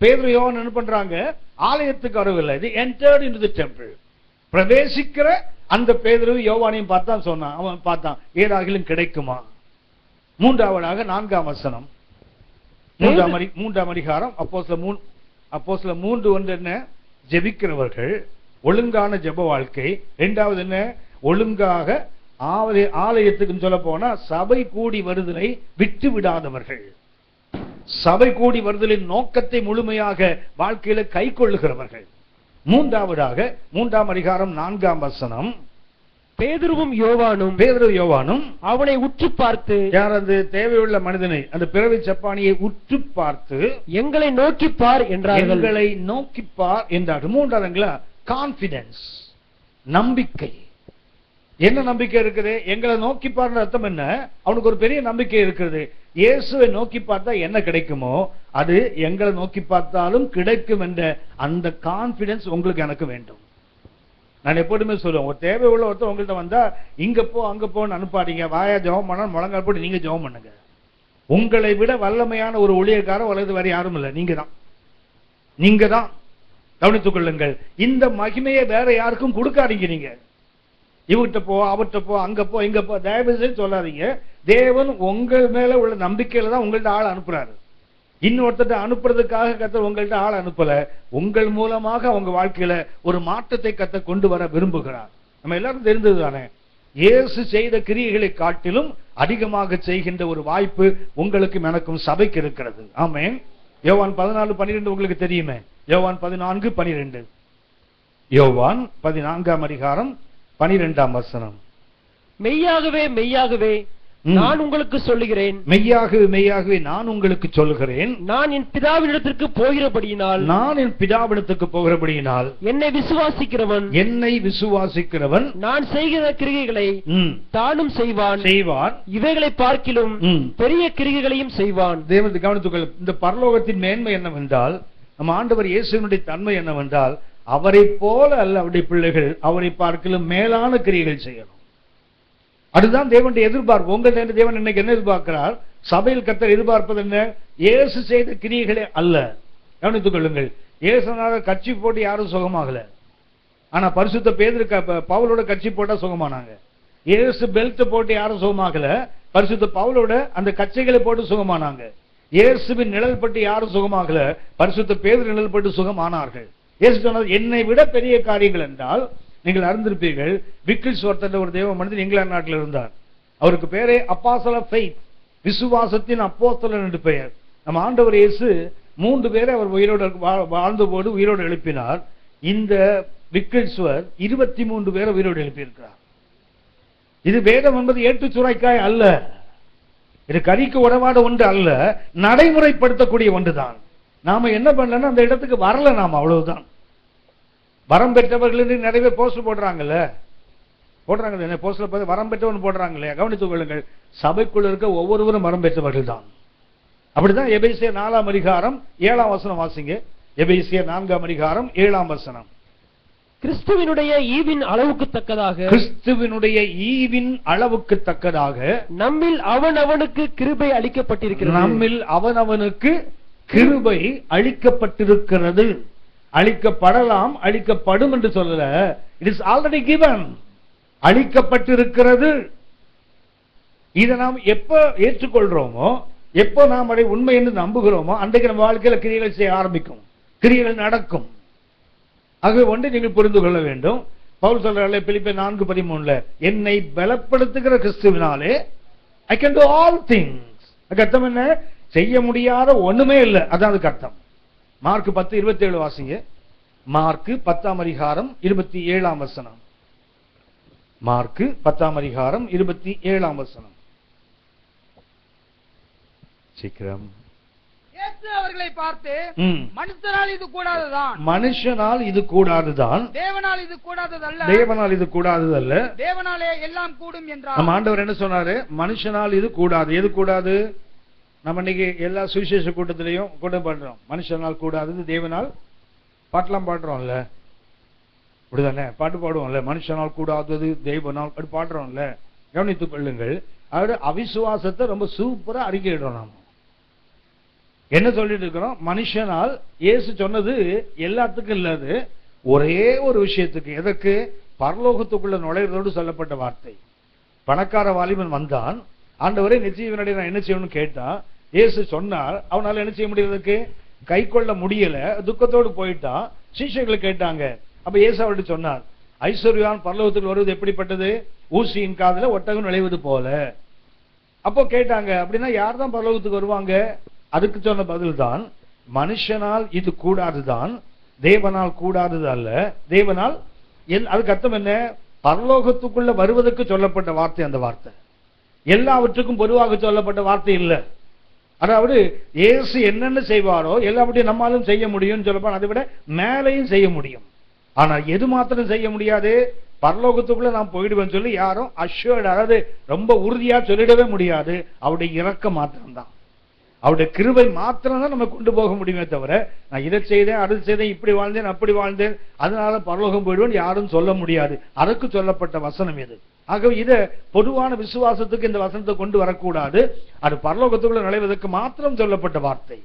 பேதுரு யோவான் என்ன பண்றாங்க? ஆலயத்துக்கு வரவில்லை. They entered into the temple. பிரவேசிக்கிற அந்த பேதுரு யோவானையும் பார்த்தான். சொன்னான், அவன் பார்த்தான், ஏதாகிலும் கிடைக்குமா? மூன்றாவதாக 4ஆம் வசனம், 3ஆம் அதிகாரம் அப்போஸ்தலர் 3:1 என்ன? ஜெபிக்கிறவர்கள், ஒழுங்கான ஜெப வாழ்க்கை. இரண்டாவது என்ன? ஒழுங்காக ஆலயத்துக்கு சொல்ல போனா சபை கூடி வருதலை விட்டு விடாதவர்கள், சபை கூடி வருதலின் நோக்கத்தை முழுமையாக வாழ்க்கையில கை கொள்ளுகிறவர்கள். மூன்றாவதாக 3ஆம் அதிகாரம் 4ஆம் வசனம், பேதுரு யோவானும் அவனை உற்று பார்த்து, யார் அந்த தேவையுள்ள மனிதனை, அந்த பிறவி சப்பானியை உற்று பார்த்து, எங்களை நோக்கி பார் என்றார்கள். எங்களை நோக்கி பார் என்றார்கள். மூன்றாவதுங்களா கான்பிடன்ஸ், நம்பிக்கை. என்ன நம்பிக்கை இருக்குது? எங்களை நோக்கி பாருன்ற அர்த்தம் என்ன? அவனுக்கு ஒரு பெரிய நம்பிக்கை இருக்கிறது. இயேசுவை நோக்கி பார்த்தா என்ன கிடைக்குமோ அது எங்களை நோக்கி பார்த்தாலும் கிடைக்கும் என்ற அந்த கான்பிடன்ஸ் உங்களுக்கு எனக்கு வேண்டும். நான் எப்போதுமே சொல்லுவேன், ஒரு தேவை உள்ள ஒருத்தர் உங்கள்கிட்ட வந்தா இங்க போ அங்க போன்னு அனுப்பாதீங்க. வாயா ஜெபம் பண்ண, முழங்கால் போட்டு நீங்க ஜெபம் பண்ணுங்க. உங்களை விட வல்லமையான ஒரு ஊழியக்காரர் உலகத்து வேற யாரும் இல்லை, நீங்க தான். கவனித்துக் கொள்ளுங்கள், இந்த மகிமையை வேற யாருக்கும் கொடுக்காதீங்க. நீங்க இவர்கிட்ட போ, அவர்கிட்ட போ, அங்க போ, இங்க போ, தயவு செய்து சொல்லாதீங்க. தேவன் உங்கள் மேல உள்ள நம்பிக்கையில தான் உங்கள்ட்ட ஆள் அனுப்புறாரு. இன்னொருத்த அனுப்புறதுக்காக கர்த்தர் உங்கள்ட்ட ஆள் அனுப்பல. உங்கள் மூலமாக அவங்க வாழ்க்கையில ஒரு மாற்றத்தை கர்த்தர் கொண்டு வர விரும்புகிறார். நம்ம எல்லாரும் தெரிந்தது தானே, இயேசு செய்த கிரியைகளை காட்டிலும் அதிகமாக செய்கின்ற ஒரு வாய்ப்பு உங்களுக்கும் எனக்கும் சபைக்கு இருக்கிறது. ஆமென். யோவான் 14:12 உங்களுக்கு தெரியுமே. யோவான் 14:12, யோவான் 14ஆம் அதிகாரம் 12ஆம் வசனம். மெய்யாகவே மெய்யாகவே நான் உங்களுக்கு சொல்லுகிறேன், மெய்யாகவே மெய்யாகவே நான் உங்களுக்கு சொல்லுகிறேன், நான் என் பிதாவினிடத்திற்கு போகிறபடியினால் என்னை விசுவாசிக்கிறவன் நான் செய்கிற கிரியைகளை தானும் செய்வான், இவைகளை பார்க்கிலும் பெரிய கிரியைகளையும் செய்வான். தேவனுடைய கவனித்துக்கள், இந்த பரலோகத்தின் மேன்மை என்னவென்றால், நம்ம ஆண்டவர் இயேசுவினுடைய தன்மை என்னவென்றால், அவரை போல அல்ல அவருடைய பிள்ளைகள் அவரை பார்க்கிலும் மேலான கிரியைகள் செய்யணும். அதுதான் தேவனுடைய எதிர்பார்ப்பு. உங்கள் தேவன் இன்னைக்கு என்ன எதிர்பார்க்கிறார்? சபையில் கர்த்தர் எதிர்பார்ப்பது என்ன? இயேசு செய்த கிரியைகளே அல்ல. கவனித்துக் கொள்ளுங்கள், இயேசுனால கட்சி போட்டு யாரும் சுகமாகல. ஆனா பரிசுத்த பேதுரு பவுலோட கட்சி போட்டா சுகமானாங்க. இயேசு பெல்ட் போட்டு யாரும் சுகமாகல, பரிசுத்த பவுலோட அந்த கட்சிகளை போட்டு சுகமானாங்க. இயேசுவின் நிழல் பட்டு யாரும் சுகமாகல, பரிசுத்த பேதுரு நிழல் பட்டு சுகமானார்கள். இயேசு சொன்னது, என்னை விட பெரிய காரியங்கள் என்றால் நீங்கள் அறிந்திருப்பீர்கள். விக்கில்ஸ்வர்த் ஒரு தேவ மனிதன் இங்கிலாந்து நாட்டில் இருந்தார். அவருக்கு பேரே அப்போஸ்தலர் ஆஃப் ஃபெய்த், விசுவாசத்தின் அப்போஸ்தலர் என்று பெயர். நம்ம ஆண்டவர் இயேசு 3 பேரை அவர் உயிரோடு வாழ்ந்தபோது உயிரோடு எழுப்பினார். இந்த விக்கில்ஸ்வர்த் 23 பேரை உயிரோடு எழுப்பியிருக்கிறார். இது வேதம் என்பது ஏற்று சுரைக்காய் அல்ல, இது கறிக்கு உடவாத ஒன்று அல்ல, நடைமுறைப்படுத்தக்கூடிய ஒன்றுதான். நாம என்ன பண்ணலன்னா அந்த இடத்துக்கு வரல, நாம அவ்வளவுதான். வரம் பெற்றவர்கள் நிறைய போஸ்டர் போடுறாங்கல்ல, போஸ்டர் பார்த்து வரம் பெற்றவன் போடுறாங்களே. கவனித்துக் கொள்ளுங்கள், சபைக்குள்ள இருக்க ஒவ்வொருவரும் வரம் பெற்றவர்கள் தான். அப்படிதான் எபேசியர் 4ஆம் அதிகாரம் 7ஆம் வசனம் வாசிங்க. எபேசியர் 4ஆம் அதிகாரம் 7ஆம் வசனம். கிறிஸ்துவினுடைய ஈவின் அளவுக்கு தக்கதாக நம்மில் அவனவனுக்கு கிருபை அளிக்கப்பட்டிருக்கிறது. அளிக்கப்படலாம், அளிக்கப்படும் என்று சொல்லல. இட் இஸ் ஆல்ரெடி கிவன், அளிக்கப்பட்டிருக்கிறது. இதை நாம் எப்ப ஏற்றுக்கொள்றோமோ, எப்போ நாம் அதை உண்மை என்று நம்புகிறோமோ, அன்றைக்கு நம்ம வாழ்க்கையில கிரியைகள் செய்ய ஆரம்பிக்கும், கிரியைகள் நடக்கும். ஆகவே ஒன்றை நீங்கள் புரிந்து கொள்ள வேண்டும். பவுல் சொல்றாரு பிலிப்பியர் 4:13, என்னை பலப்படுத்துகிற கிறிஸ்துவினாலே I can do all things. அதுக்கு அர்த்தம் என்ன? செய்ய முடியாத ஒண்ணுமே இல்லை, அதான் அதுக்கு அர்த்தம். மார்க் 10:27 வாசிங்க. மார்க் 10ஆம் அதிகாரம் 27ஆம் வசனம். மார்க் 10ஆம் அதிகாரம் 27ஆம் வசனம். சீக்கிரம். இயேசு அவர்களை பார்த்து, மனுஷனால் இது கூடாததான், தேவனால் இது கூடாததல்ல, தேவனாலே எல்லாம் கூடும் என்றார். நம்ம ஆண்டவர் என்ன சொன்னாரு? மனுஷனால் இது கூடாது. எது கூடாது? நம்ம இன்னைக்கு எல்லா சுவிசேஷ கூட்டத்திலையும் கூட்டம் பண்றோம். மனுஷனால் கூடாதது, தேவனால் பாட்டெல்லாம் பாடுறோம்ல, அப்படிதானே? பாட்டு பாடுவோம்ல, மனுஷனால் கூடாதது தேவனால் பாடுறோம்ல. கவனித்துக் கொள்ளுங்கள், அதாவது அவிசுவாசத்தை ரொம்ப சூப்பரா அறிக்கையிடுறோம். நாம என்ன சொல்லிட்டு இருக்கிறோம்? மனுஷனால் இயேசு சொன்னது எல்லாத்துக்கும் இல்லாது ஒரே ஒரு விஷயத்துக்கு. எதற்கு? பரலோகத்துக்குள்ள நுழைவதோடு சொல்லப்பட்ட வார்த்தை. பணக்கார வாலிபன் வந்தான், ஆண்டவரே நிச்சயவனுடைய நான் என்ன செய்யணும்னு கேட்டான். இயேசு சொன்னார். அவனால என்ன செய்ய முடியறதுக்கு? கை கொள்ள முடியல, துக்கத்தோடு போயிட்டான். சீஷர்கள் கேட்டாங்க. அப்ப இயேசு அவர்கிட்ட சொன்னார், ஐஸ்வர்யான் பரலோகத்துக்கு வருவது எப்படிப்பட்டது? ஊசியின் காதுல ஒட்டகம் நுழைவது போல. அப்போ கேட்டாங்க, அப்படின்னா யார் தான் பரலோகத்துக்கு வருவாங்க? அதுக்கு சொன்ன பதில் தான், மனுஷனால் இது கூடாதுதான், தேவனால் கூடாதது அல்ல. தேவனால் அதுக்கு அர்த்தம் என்ன? பரலோகத்துக்குள்ள வருவதற்கு சொல்லப்பட்ட வார்த்தை அந்த வார்த்தை. எல்லாவற்றுக்கும் பொதுவாக சொல்லப்பட்ட வார்த்தை இல்லை. அதாவது இயேசு என்னென்ன செய்வாரோ எல்லாவற்றையும் நம்மாலும் செய்ய முடியும் சொல்லப்போனா, அதை விட மேலையும் செய்ய முடியும். ஆனா எது மாத்திரம் செய்ய முடியாது? பரலோகத்துக்குள்ள நான் போயிடுவேன்னு சொல்லி யாரும் அஷ்யூர்ட், அதாவது ரொம்ப உறுதியா சொல்லிடவே முடியாது. அவருடைய இரக்கம் மாத்திரம்தான், அவருடைய கிருபை மாத்திரம் தான் நம்ம கொண்டு போக முடியுமே தவிர, நான் இதை செய்தேன் அது செய்தேன் இப்படி வாழ்ந்தேன் அப்படி வாழ்ந்தேன் அதனால பரலோகம் போயிடுவேன் யாரும் சொல்ல முடியாது. அதற்கு சொல்லப்பட்ட வசனம் இது. ஆகவே இதை பொதுவான விசுவாசத்துக்கு இந்த வசனத்தை கொண்டு வரக்கூடாது. அது பரலோகத்துக்குள்ள நுழைவதற்கு மாத்திரம் சொல்லப்பட்ட வார்த்தை.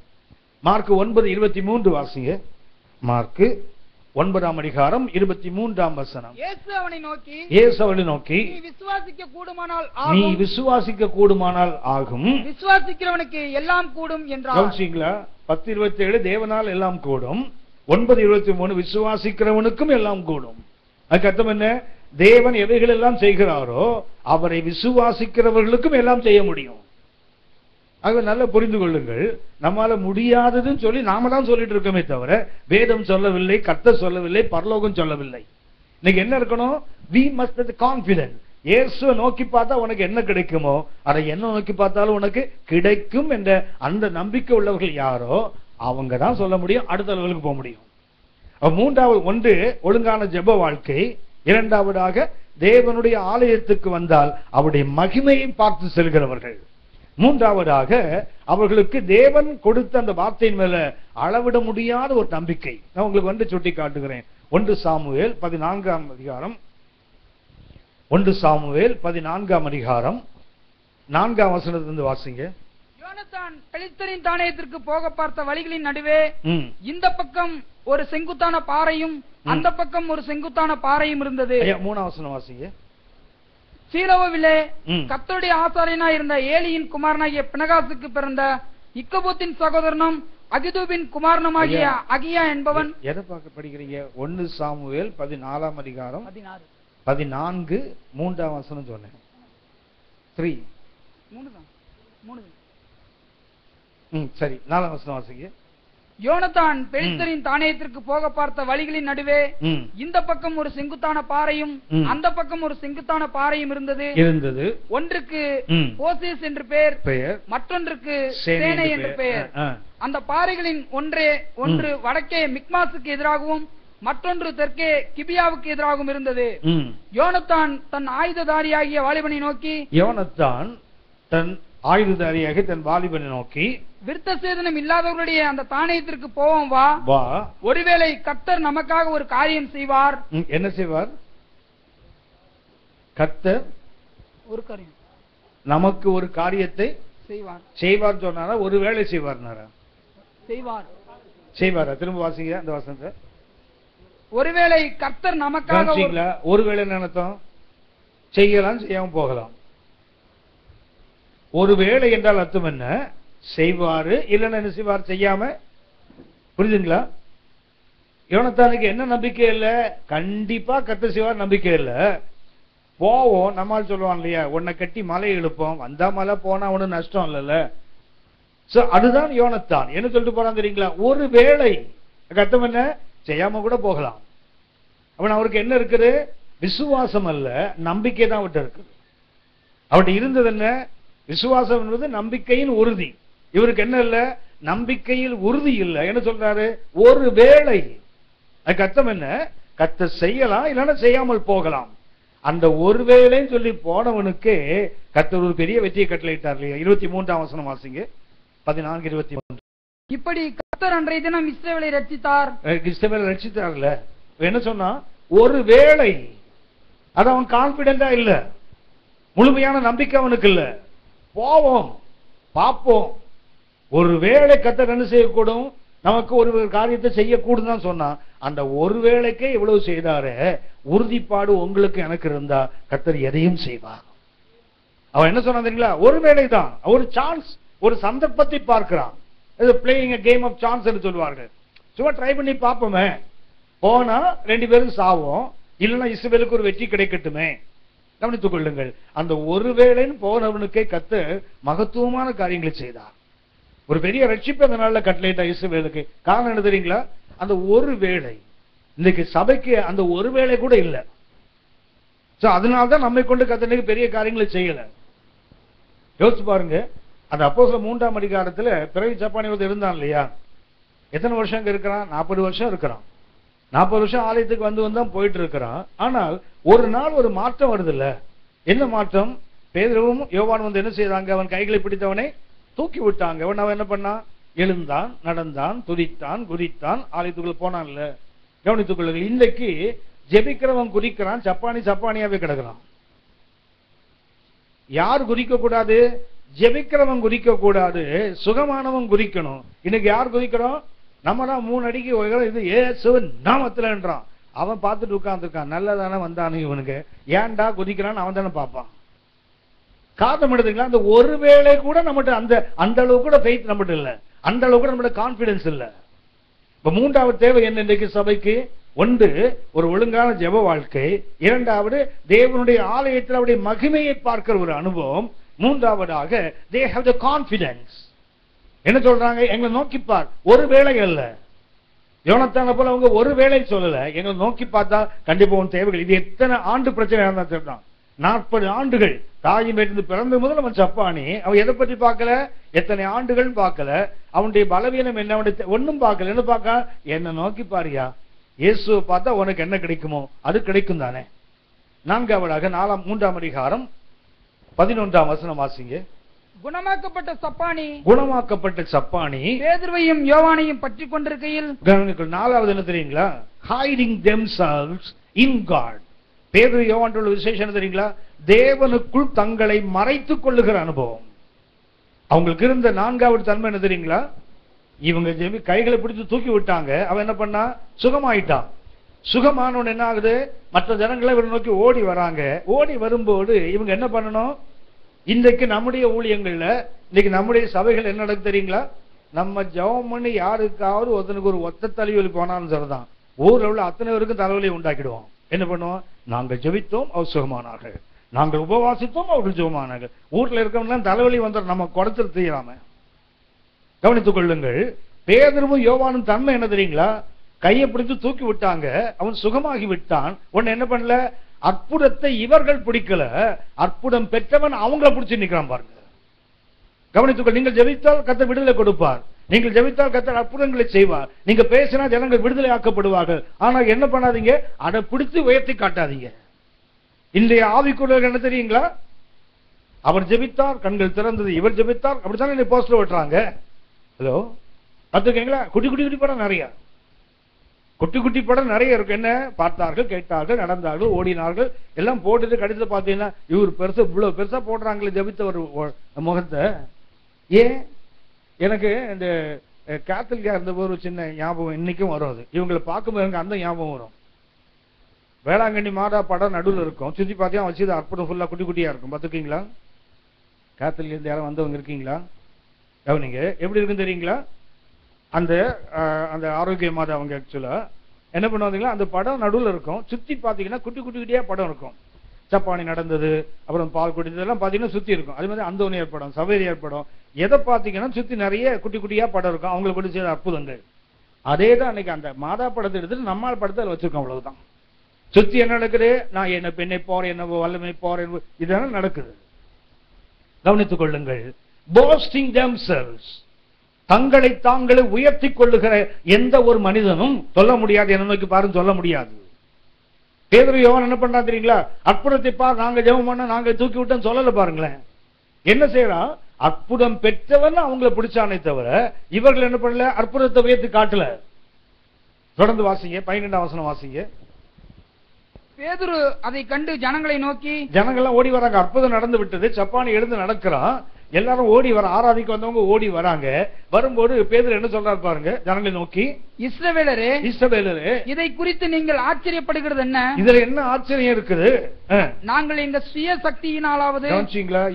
மார்க் 9:23 வாசிங்க. மார்க் 9ஆம் அதிகாரம் 23ஆம் வசனம். இயேசு அவனை நோக்கி, நீ விசுவாசிக்க கூடுமானால் ஆகும், விசுவாசிக்கிறவனுக்கு எல்லாம் கூடும் என்றார். 10:27 தேவனால் எல்லாம் கூடும். 9:23 விசுவாசிக்கிறவனுக்கும் எல்லாம் கூடும். அதுக்கு அர்த்தம் என்ன? தேவன் எவைகள் எல்லாம் செய்கிறாரோ அவரை விசுவாசிக்கிறவர்களுக்கும் எல்லாம் செய்ய முடியும். ஆக நல்லா புரிந்து கொள்ளுங்கள். நம்மால முடியாததுன்னு சொல்லி நாம தான் சொல்லிட்டு இருக்கோமே தவிர வேதம் சொல்லவில்லை, கர்த்தர் சொல்லவில்லை, பரலோகம் சொல்லவில்லை. இன்னைக்கு என்ன இருக்கணும்? we must be confident. இயேசுவை நோக்கி பார்த்தா உனக்கு என்ன கிடைக்குமோ அதை என்ன நோக்கி பார்த்தாலும் உனக்கு கிடைக்கும் என்ற அந்த நம்பிக்கை உள்ளவர்கள் யாரோ அவங்க தான் சொல்ல முடியும், அடுத்த லெவலுக்கு போக முடியும். மூன்றாவது ஒன்று ஒழுங்கான ஜெப வாழ்க்கை. இரண்டாவதாக தேவனுடைய ஆலயத்துக்கு வந்தால் அவருடைய மகிமையை பார்த்து செல்கிறவர்கள். மூன்றாவதாக அவர்களுக்கு தேவன் கொடுத்த அந்த வார்த்தையின் மேல அளவிட முடியாத ஒரு நம்பிக்கை. நான் உங்களுக்கு சுட்டி காட்டுகிறேன். 1 சாமுவேல் 14ஆம் அதிகாரம் 1 சாமுவேல் 14ஆம் அதிகாரம் 4ஆம் வசனத்திலிருந்து வாசிங்க. யோனத்தான் பெலிஸ்தரின் தானியத்திற்கு போக பார்த்த வழிகளின் நடுவே இந்த பக்கம் ஒரு செங்குத்தான பாறையும் அந்த பக்கம் ஒரு செங்குத்தான பாறையும் இருந்தது. 3ஆம் வசனம் வாசிங்க. சீலோவிலே கர்த்தருடைய ஆசாரியனாய் இருந்த ஏலியின் குமாரனாகிய பினகாசுக்கு பிறந்த இக்கபோத்தின் சகோதரனும் அகிதூபின் குமாரனுமாகிய அகியா என்பவன். எதை பார்க்க படிக்கிறீங்க? 1 சாமுவேல் 14ஆம் அதிகாரம் 14 3ஆம் வசனம் சொன்னேன். 3 சரி 4ஆம் வசனம் வாசிங்க. யோனத்தான் பெலிஸ்தரின் தானியத்திற்கு போக பார்த்த வழிகளின் நடுவே இந்த பக்கம் ஒரு செங்குத்தான பாறையும் அந்த பக்கம் ஒரு செங்குத்தான பாறையும் இருந்தது. ஒன்றுக்கு போசேஸ் என்று பெயர், மற்றொன்றுக்கு சேனை என்று பெயர். அந்த பாறைகளின் ஒன்று வடக்கே மிக்மாசுக்கு எதிராகவும் மற்றொன்று தெற்கே கிபியாவுக்கு எதிராகவும் இருந்தது. யோனத்தான் தன் ஆயுததாரியாகிய வாலிபனை நோக்கி விருத்த சேதனம் இல்லாதவர்களுடைய அந்த தானியத்திற்கு போவோம் வா, ஒருவேளை கர்த்தர் நமக்காக ஒரு காரியம் செய்வார். என்ன செய்வார்? கர்த்தர் ஒரு காரியம் நமக்கு ஒரு காரியத்தை செய்வார் சொன்னாரா? ஒருவேளை செய்வாரா? திரும்ப வாசிங்க அந்த வசனத்தை. ஒருவேளை கர்த்தர் நமக்காக. ஒருவேளை நினைத்தோம் செய்யலாம், செய்யாம போகலாம். ஒருவேளை என்றால் அர்த்தம் என்ன? செய்வாரு, இல்லைன்னா என்ன செய்வார்? செய்யாம. புரியுதுங்களா? யோனத்தானுக்கு என்ன நம்பிக்கை இல்ல? கண்டிப்பா கர்த்தர் செய்வார் நம்பிக்கை இல்ல. போவோம், நம்மால் சொல்லுவான் இல்லையா, உன்னை கட்டி மலை எழுப்போம், வந்தா மலை போனா ஒன்னும் நஷ்டம் இல்லைல்ல. சோ அதுதான் யோனத்தான் என்ன சொல்லிட்டு போறான் தெரியுங்களா? ஒரு வேளை அர்த்தம் என்ன? செய்யாம கூட போகலாம். அவன் அவருக்கு என்ன இருக்குது? விசுவாசம் அல்ல, நம்பிக்கை தான் அவர்கிட்ட இருக்குது. அவர்கிட்ட இருந்தது என்ன? விசுவாசம் என்பது நம்பிக்கையின் உறுதி. இவருக்கு என்ன இல்ல? நம்பிக்கையில் உறுதி இல்லை. என்ன சொல்றாரு? ஒரு வேளை. அதுக்கு அர்த்தம் என்ன? கர்த்தர் செய்யலாம், இல்லைன்னா செய்யாமல் போகலாம். அந்த ஒரு வேளைன்னு சொல்லி போனவனுக்கு கர்த்தர் ஒரு பெரிய வெற்றியை கட்டளையிட்டார் இல்லையா? 23ஆம் வசனம் வாசிங்க. 14:23. இப்படி கர்த்தர் அன்றைய தினம் இஸ்ரவேலை ரட்சித்தார். இஸ்ரவேலை ரட்சித்தார்ல. என்ன சொன்னா? ஒரு வேளை. அது அவன் கான்பிடென்டா இல்ல, முழுமையான நம்பிக்கை அவனுக்கு இல்ல. போவோம், பார்ப்போம், ஒருவேளை கர்த்தர் என்ன செய்யக்கூடும், நமக்கு ஒரு காரியத்தை செய்யக்கூடும் தான் சொன்னா, அந்த ஒரு வேளைக்கே இவ்வளவு செய்தாரு. உறுதிப்பாடு உங்களுக்கு எனக்கு இருந்தா கர்த்தர் எதையும் செய்வார். அவன் என்ன சொன்னா தெரியுங்களா, ஒரு வேளை தான், ஒரு சான்ஸ், ஒரு சந்தர்ப்பத்தை பார்க்கிறான். Playing a game of chance என்று சொல்வார்கள். சும்மா ட்ரை பண்ணி பார்ப்போமே, போனா 2 பேரும் சாவோம், இல்லைன்னா இஸ்ரவேலுக்கு ஒரு வெற்றி கிடைக்கட்டுமே. கவனித்துக் கொள்ளுங்கள், அந்த ஒருவேளைன்னு போனவனுக்கே கர்த்தர் மகத்துவமான காரியங்களை செய்தார். ஒரு பெரிய ரட்சிப்பு அந்த நாள்ல கட்டளையிட்டா இஸ்ரவேலுக்கு. காரணம் என்ன தெரியுங்களா, அந்த ஒரு வேளை. இன்னைக்கு சபைக்கு அந்த ஒரு வேளை கூட இல்லை. அதனால்தான் நம்மை கொண்டு கர்த்தர் பெரிய காரியங்களை செய்யல. யோசிச்சு பாருங்க, அந்த அப்போஸ்தலர் 3ஆம் அதிகாரத்துல பிறவி சப்பானி இருந்தான் இல்லையா, எத்தனை வருஷம் அங்க இருக்கிறான்? 40 வருஷம் இருக்கிறான். 40 வருஷம் ஆலயத்துக்கு வந்து போயிட்டு இருக்கிறான். ஆனால் ஒரு நாள் ஒரு மாற்றம் வருது இல்ல. என்ன மாற்றம்? பேதுருவும் யோவான் என்ன செய்தாங்க, அவன் கைகளை பிடித்தவனை தூக்கி விட்டாங்க. அவன் என்ன பண்ணான்? எழுந்தான், நடந்தான், துதித்தான், குதித்தான், ஆலயத்துக்குள்ள போனான் இல்ல. கவனித்துக் கொள்ளுங்கள், இன்றைக்கு ஜெபிக்கிறவன் குதிக்கிறான், சப்பானி சப்பானியாவே கிடக்கிறான். யார் குதிக்க கூடாது? ஜெபிக்கிறவன் குதிக்க கூடாது, சுகமானவன் குதிக்கணும். இன்னைக்கு யார் குதிக்கிறோம்? நம்ம தான் 3 அடிக்கு இது இயேசுவின் நாமத்திலன்றான். அவன் பார்த்துட்டு உட்கார்ந்துருக்கான், நல்லதானே வந்தானு இவனுக்கு, ஏன்டா குதிக்கிறான்னு அவன் தானே பார்ப்பான். காரணம் எடுத்துக்கலாம், அந்த ஒருவேளை கூட நம்மகிட்ட அந்த அளவு கூட ஃபெய்த் நம்மகிட்ட இல்ல, அந்த அளவு கூட நம்மகிட்ட கான்பிடன்ஸ் இல்ல. இப்ப 3வது தேவை என்ன இன்றைக்கு சபைக்கு? 1 ஒரு ஒழுங்கான ஜெப வாழ்க்கை, 2வது தேவனுடைய ஆலயத்தில் அவருடைய மகிமையை பார்க்கிற ஒரு அனுபவம், 3வதாக they have the confidence. என்ன சொல்றாங்க? எங்களை நோக்கிப்பார். ஒரு வேளை அல்ல, யோனத்தான போல அவங்க ஒரு வேளை சொல்லல, எங்களை நோக்கி பார்த்தா கண்டிப்பா உன் தேவைகள். இது எத்தனை ஆண்டு பிரச்சனை இருந்தா சொல்றான். 40 ஆண்டுகள் தாயிலிருந்து பிறந்த முதல் அவன் சப்பானி. அவன் எதை பற்றி பார்க்கல, எத்தனை ஆண்டுகள் பார்க்கல, அவனுடைய பலவீனம் என்ன, அவனுடைய ஒன்னும் பார்க்கல. என்ன பார்க்க? என்ன நோக்கி பாரியா, இயேசுவை பார்த்தா உனக்கு என்ன கிடைக்குமோ அது கிடைக்கும் தானே. 4வதாக 3ஆம் அதிகாரம் 11ஆம் வசனம் வாசிங்க. குணமாக்கப்பட்ட சப்பானி பேதுருவையும் யோவானையும் பற்றி கொண்டிருக்கையில், 4வது என்ன தெரியுங்களா? hiding themselves in God. பேதுரு யோவான் உள்ள விசேஷம் என்ன தெரியுங்களா? தேவனுக்குள் தங்களை மறைத்துக் கொள்ளுகிற அனுபவம் அவங்களுக்கு இருந்த 4வது தன்மை என்ன தெரியுங்களா? இவங்க கைகளை பிடித்து தூக்கி விட்டாங்க, அவன் என்ன பண்ணா? சுகமாயிட்டான். சுகமானவன் என்ன ஆகுது? மற்ற ஜனங்களை இவரை நோக்கி ஓடி வராங்க. ஓடி வரும்போது இவங்க என்ன பண்ணணும்? இன்றைக்கு நம்முடைய ஊழியங்கள்ல, இன்னைக்கு நம்முடைய சபைகள் என்ன நடக்கு தெரியுங்களா? நம்ம ஜெபம் பண்ணி யாருக்காவது ஒருத்தனுக்கு ஒரு ஒத்த தலைவலி போனாலும் சரிதான், ஊர்ல உள்ள அத்தனை பேருக்கும் தலைவலியை உண்டாக்கிடுவோம். என்ன பண்ணுவோம்? நாங்கள் ஜெபித்தோம், அவர் சுகமானார்கள். நாங்கள் உபவாசித்தோம், அவர்கள் சுகமானார்கள். ஊர்ல இருக்கவங்க தலைவலி வந்துடும், நம்ம குடத்தில் செய்யலாம. கவனித்துக் கொள்ளுங்கள், பேதுருவும் யோவானும் தன்மை என்ன தெரியுங்களா? கையை பிடித்து தூக்கி விட்டாங்க, அவன் சுகமாகி விட்டான். உடனே என்ன பண்ணல? அற்புதத்தை இவர்கள் பிடிக்கல, அற்புதம் பெற்றவன் அவங்களை பிடிச்சு நிக்கிறான் பாருங்க. கவனித்துக் நீங்கள் ஜெபித்தால் கர்த்தர் விடுதலை கொடுப்பார், நீங்கள் ஜெபித்தால் கர்த்தர் அற்புதங்களை செய்வார், நீங்க பேசினா ஜனங்கள் விடுதலை ஆக்கப்படுவார்கள். ஆனா என்ன பண்ணாதீங்க, அதை பிடித்து உயர்த்தி காட்டாதீங்க. இன்றைய ஆவிக்குரியவர்கள் என்ன தெரியுங்களா? அவர் ஜெபித்தார், கண்கள் திறந்தது, இவர் ஜெபித்தார், அப்படித்தானே போஸ்டர் ஓட்டுறாங்க. ஹலோ, பார்த்துருக்கீங்களா? குட்டி குட்டி குட்டி படம் நிறைய, குட்டி குட்டி படம் நிறைய இருக்கு. என்ன பார்த்தார்கள், கேட்டார்கள், நடந்தார்கள், ஓடினார்கள், எல்லாம் போட்டுட்டு கடைசியில் பார்த்தீங்கன்னா இவர் பெருசா இவ்வளவு பெருசா போடுறாங்களே ஜெபித்த ஒரு முகத்தை. ஏன்? எனக்கு இந்த கேத்தலிக்கா இருந்த ஒரு சின்ன ஞாபகம் இன்னைக்கும் வரும். அது இவங்களை பார்க்கும்போது எனக்கு அந்த ஞாபகம் வரும். வேளாங்கண்ணி மாதா படம் நடுவில் இருக்கும், சுற்றி பார்த்தீங்கன்னா வச்சு அற்புதம் ஃபுல்லா குட்டி குட்டியா இருக்கும். பார்த்துருக்கீங்களா? கேத்தலிக் இருந்து யாரும் வந்தவங்க இருக்கீங்களா? கவனிங்க, எப்படி இருக்குன்னு தெரியுங்களா? அந்த அந்த ஆரோக்கிய மாதா அவங்க ஆக்சுவலா என்ன பண்ணுவாங்களா, அந்த படம் நடுவில் இருக்கும், சுத்தி பாத்தீங்கன்னா குட்டி குட்டி குட்டியா படம் இருக்கும். சப்பானி நடந்தது, அப்புறம் பால் குடித்தது எல்லாம் பாத்தீங்கன்னா சுத்தி இருக்கும். அதே மாதிரி அந்தோனியார் படம், சவேரியார் படம், எதை பாத்தீங்கன்னா சுத்தி நிறைய குட்டி குட்டியா படம் இருக்கும், அவங்களுக்கு கொண்டு செய்த அற்புதங்கள். அதே தான் அன்னைக்கு அந்த மாதா படத்தை எடுத்துட்டு நம்மால் படத்தை அதில் வச்சிருக்கோம். அவ்வளவுதான். சுத்தி என்ன நடக்குது? நான் என்ன பெண்ணை போறேன், என்ன வல்லமை போறேன், இதெல்லாம் நடக்குது. கவனித்துக் கொள்ளுங்கள். boasting themselves, தங்களை தாங்களை உயர்த்தி கொள்ளுகிற எந்த ஒரு மனிதனும் சொல்ல முடியாது. என்ன நோக்கி பாருன்னு சொல்ல முடியாது. பேதுரு யோவான் என்ன பண்றா தெரியுங்களா? அற்புதத்தை பார், நாங்க ஜெபம் பண்ண, நாங்க தூக்கி விட்டோம் சொல்லல. பாருங்களேன் என்ன செய்யறான்? அற்புதம் பெற்றவன் அவங்களை பிடிச்சானே தவிர இவர்கள் என்ன பண்ணல, அற்புதத்தை உயர்த்தி காட்டல. தொடர்ந்து வாசிங்க, 12ஆம் வசனம் வாசிங்க. பேதுரு அதை கண்டு ஜனங்களை நோக்கி, ஜனங்கள்லாம் ஓடி வராங்க, அற்புதம் நடந்து விட்டது, சப்பானி எழுந்து நடக்கிறான். எல்லாரும் ஓடி வர, ஆராதிக்க வந்தவங்க ஓடி வராங்க. வரும்போது பேதுரு என்ன சொல்றாரு பாருங்க, ஜனங்களை நோக்கி, இஸ்ரவேலரே இஸ்ரவேலரே இதை குறித்து நீங்கள் ஆச்சரியப்படுகிறது என்ன? இதுல என்ன ஆச்சரியம் இருக்குது? நாங்கள் எங்க சுய சக்தியினாலாவது,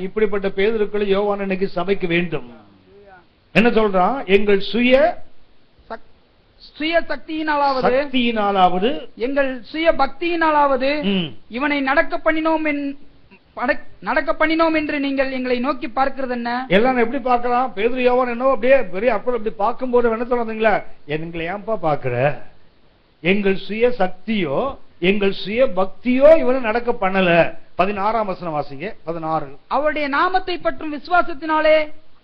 இப்படிப்பட்ட பேதுருக்கள் யோவான் இன்னைக்கு சபைக்கு வேண்டும். என்ன சொல்றான்? எங்கள் சுய சக்தியினாலாவது எங்கள் சுய பக்தியினாலாவது இவனை நடக்க பண்ணினோம் என்று நீங்கள் எங்களை நோக்கி பார்க்கிறது என்ன? எல்லாம் எப்படி பார்க்கலாம்? பேதுரு யோவான் என்ன அப்படியே பெரிய அப்புறம் அப்படி பார்க்கும்போது என்ன சொல்றீங்களா, எங்களை ஏன்பா பாக்குற? எங்கள் சுய சக்தியோ எங்கள் சுய பக்தியோ இவனை நடக்க பண்ணல. 16ஆம் வசனம் வாசிங்க. 16. அவருடைய நாமத்தை பற்றும் விசுவாசத்தினாலே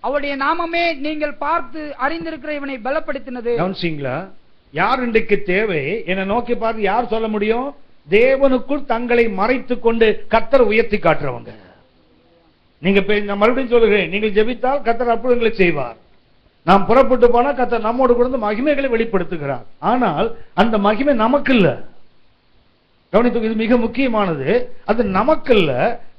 அவருடைய நாமமே நீங்கள் பார்த்து அறிந்திருக்கிற இவனை பலப்படுத்தினது. கவனிச்சீங்களா? யார் இன்றைக்கு தேவை? என்னை நோக்கி பார்த்து யார் சொல்ல முடியும்? தேவனுக்குள் தங்களை மறைத்துக் கொண்டு கர்த்தர் உயர்த்தி காட்டுறவங்க. நீங்க நான் மறுபடியும் சொல்லுகிறேன், நீங்கள் ஜெபித்தால் கர்த்தர் அற்புதங்களை செய்வார். நாம் புறப்பட்டு போனா கர்த்தர் நம்மோடு கூட மகிமைகளை வெளிப்படுத்துகிறார். ஆனால் அந்த மகிமை நமக்கு இல்ல. கவனித்து, இது மிக முக்கியமானது. அது நமக்கு இல்ல,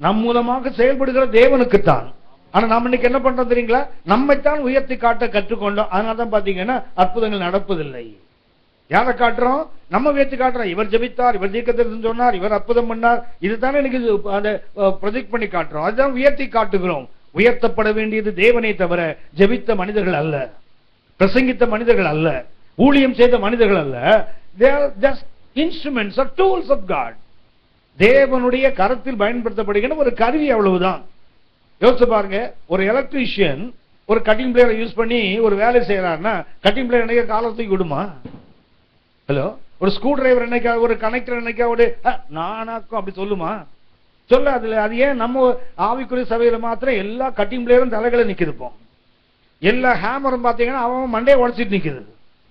நம் மூலமாக செயல்படுகிற தேவனுக்குத்தான். ஆனா நாம இன்னைக்கு என்ன பண்றோம் தெரியுங்களா? நம்மைத்தான் உயர்த்தி காட்ட கற்றுக்கொண்டோம். அதனாலதான் பாத்தீங்கன்னா அற்புதங்கள் நடப்பதில்லை. யாரை காட்டுறோம்? நம்ம உயர்த்தி காட்டுறோம். இவர் ஜெபித்தார், இவர் தீர்க்கதரிசனம் சொன்னார், இவர் அற்புதம் பண்ணார், இதுதானே இன்னைக்கு அதை ப்ரொஜெக்ட் பண்ணி காட்டுறோம். அதுதான் உயர்த்தி காட்டுகிறோம். உயர்த்தப்பட வேண்டியது தேவனை தவிர ஜெபித்த மனிதர்கள் அல்ல, பிரசங்கித்த மனிதர்கள் அல்ல, ஊழியம் செய்த மனிதர்கள் அல்ல. They are just instruments or tools of God. தேவனுடைய கரத்தில் பயன்படுத்தப்படுகிற ஒரு கருவி, அவ்வளவுதான். யோசிச்சு பாருங்க, ஒரு எலக்ட்ரீஷியன் ஒரு கட்டிங் பிளேயரை யூஸ் பண்ணி ஒரு வேலை செய்யறாருன்னா கட்டிங் பிளேயர் என்னைக்கா காலத்துக்கு விடுமா? ஹலோ, ஒரு ஸ்க்ரூ டிரைவர் என்னைக்கா, ஒரு கனெக்டர் என்னைக்கா நானாக்கும் அப்படி சொல்லுமா? சொல்ல. அதுல அது ஏன் நம்ம ஆவிக்குரிய சபையில மாத்திரம் எல்லா கட்டிங் பிளேயரும் தலைகளை நிக்குதுப்போம், எல்லா ஹேமரும் பாத்தீங்கன்னா அவன் மண்டையை உடைச்சிட்டு நிக்குது.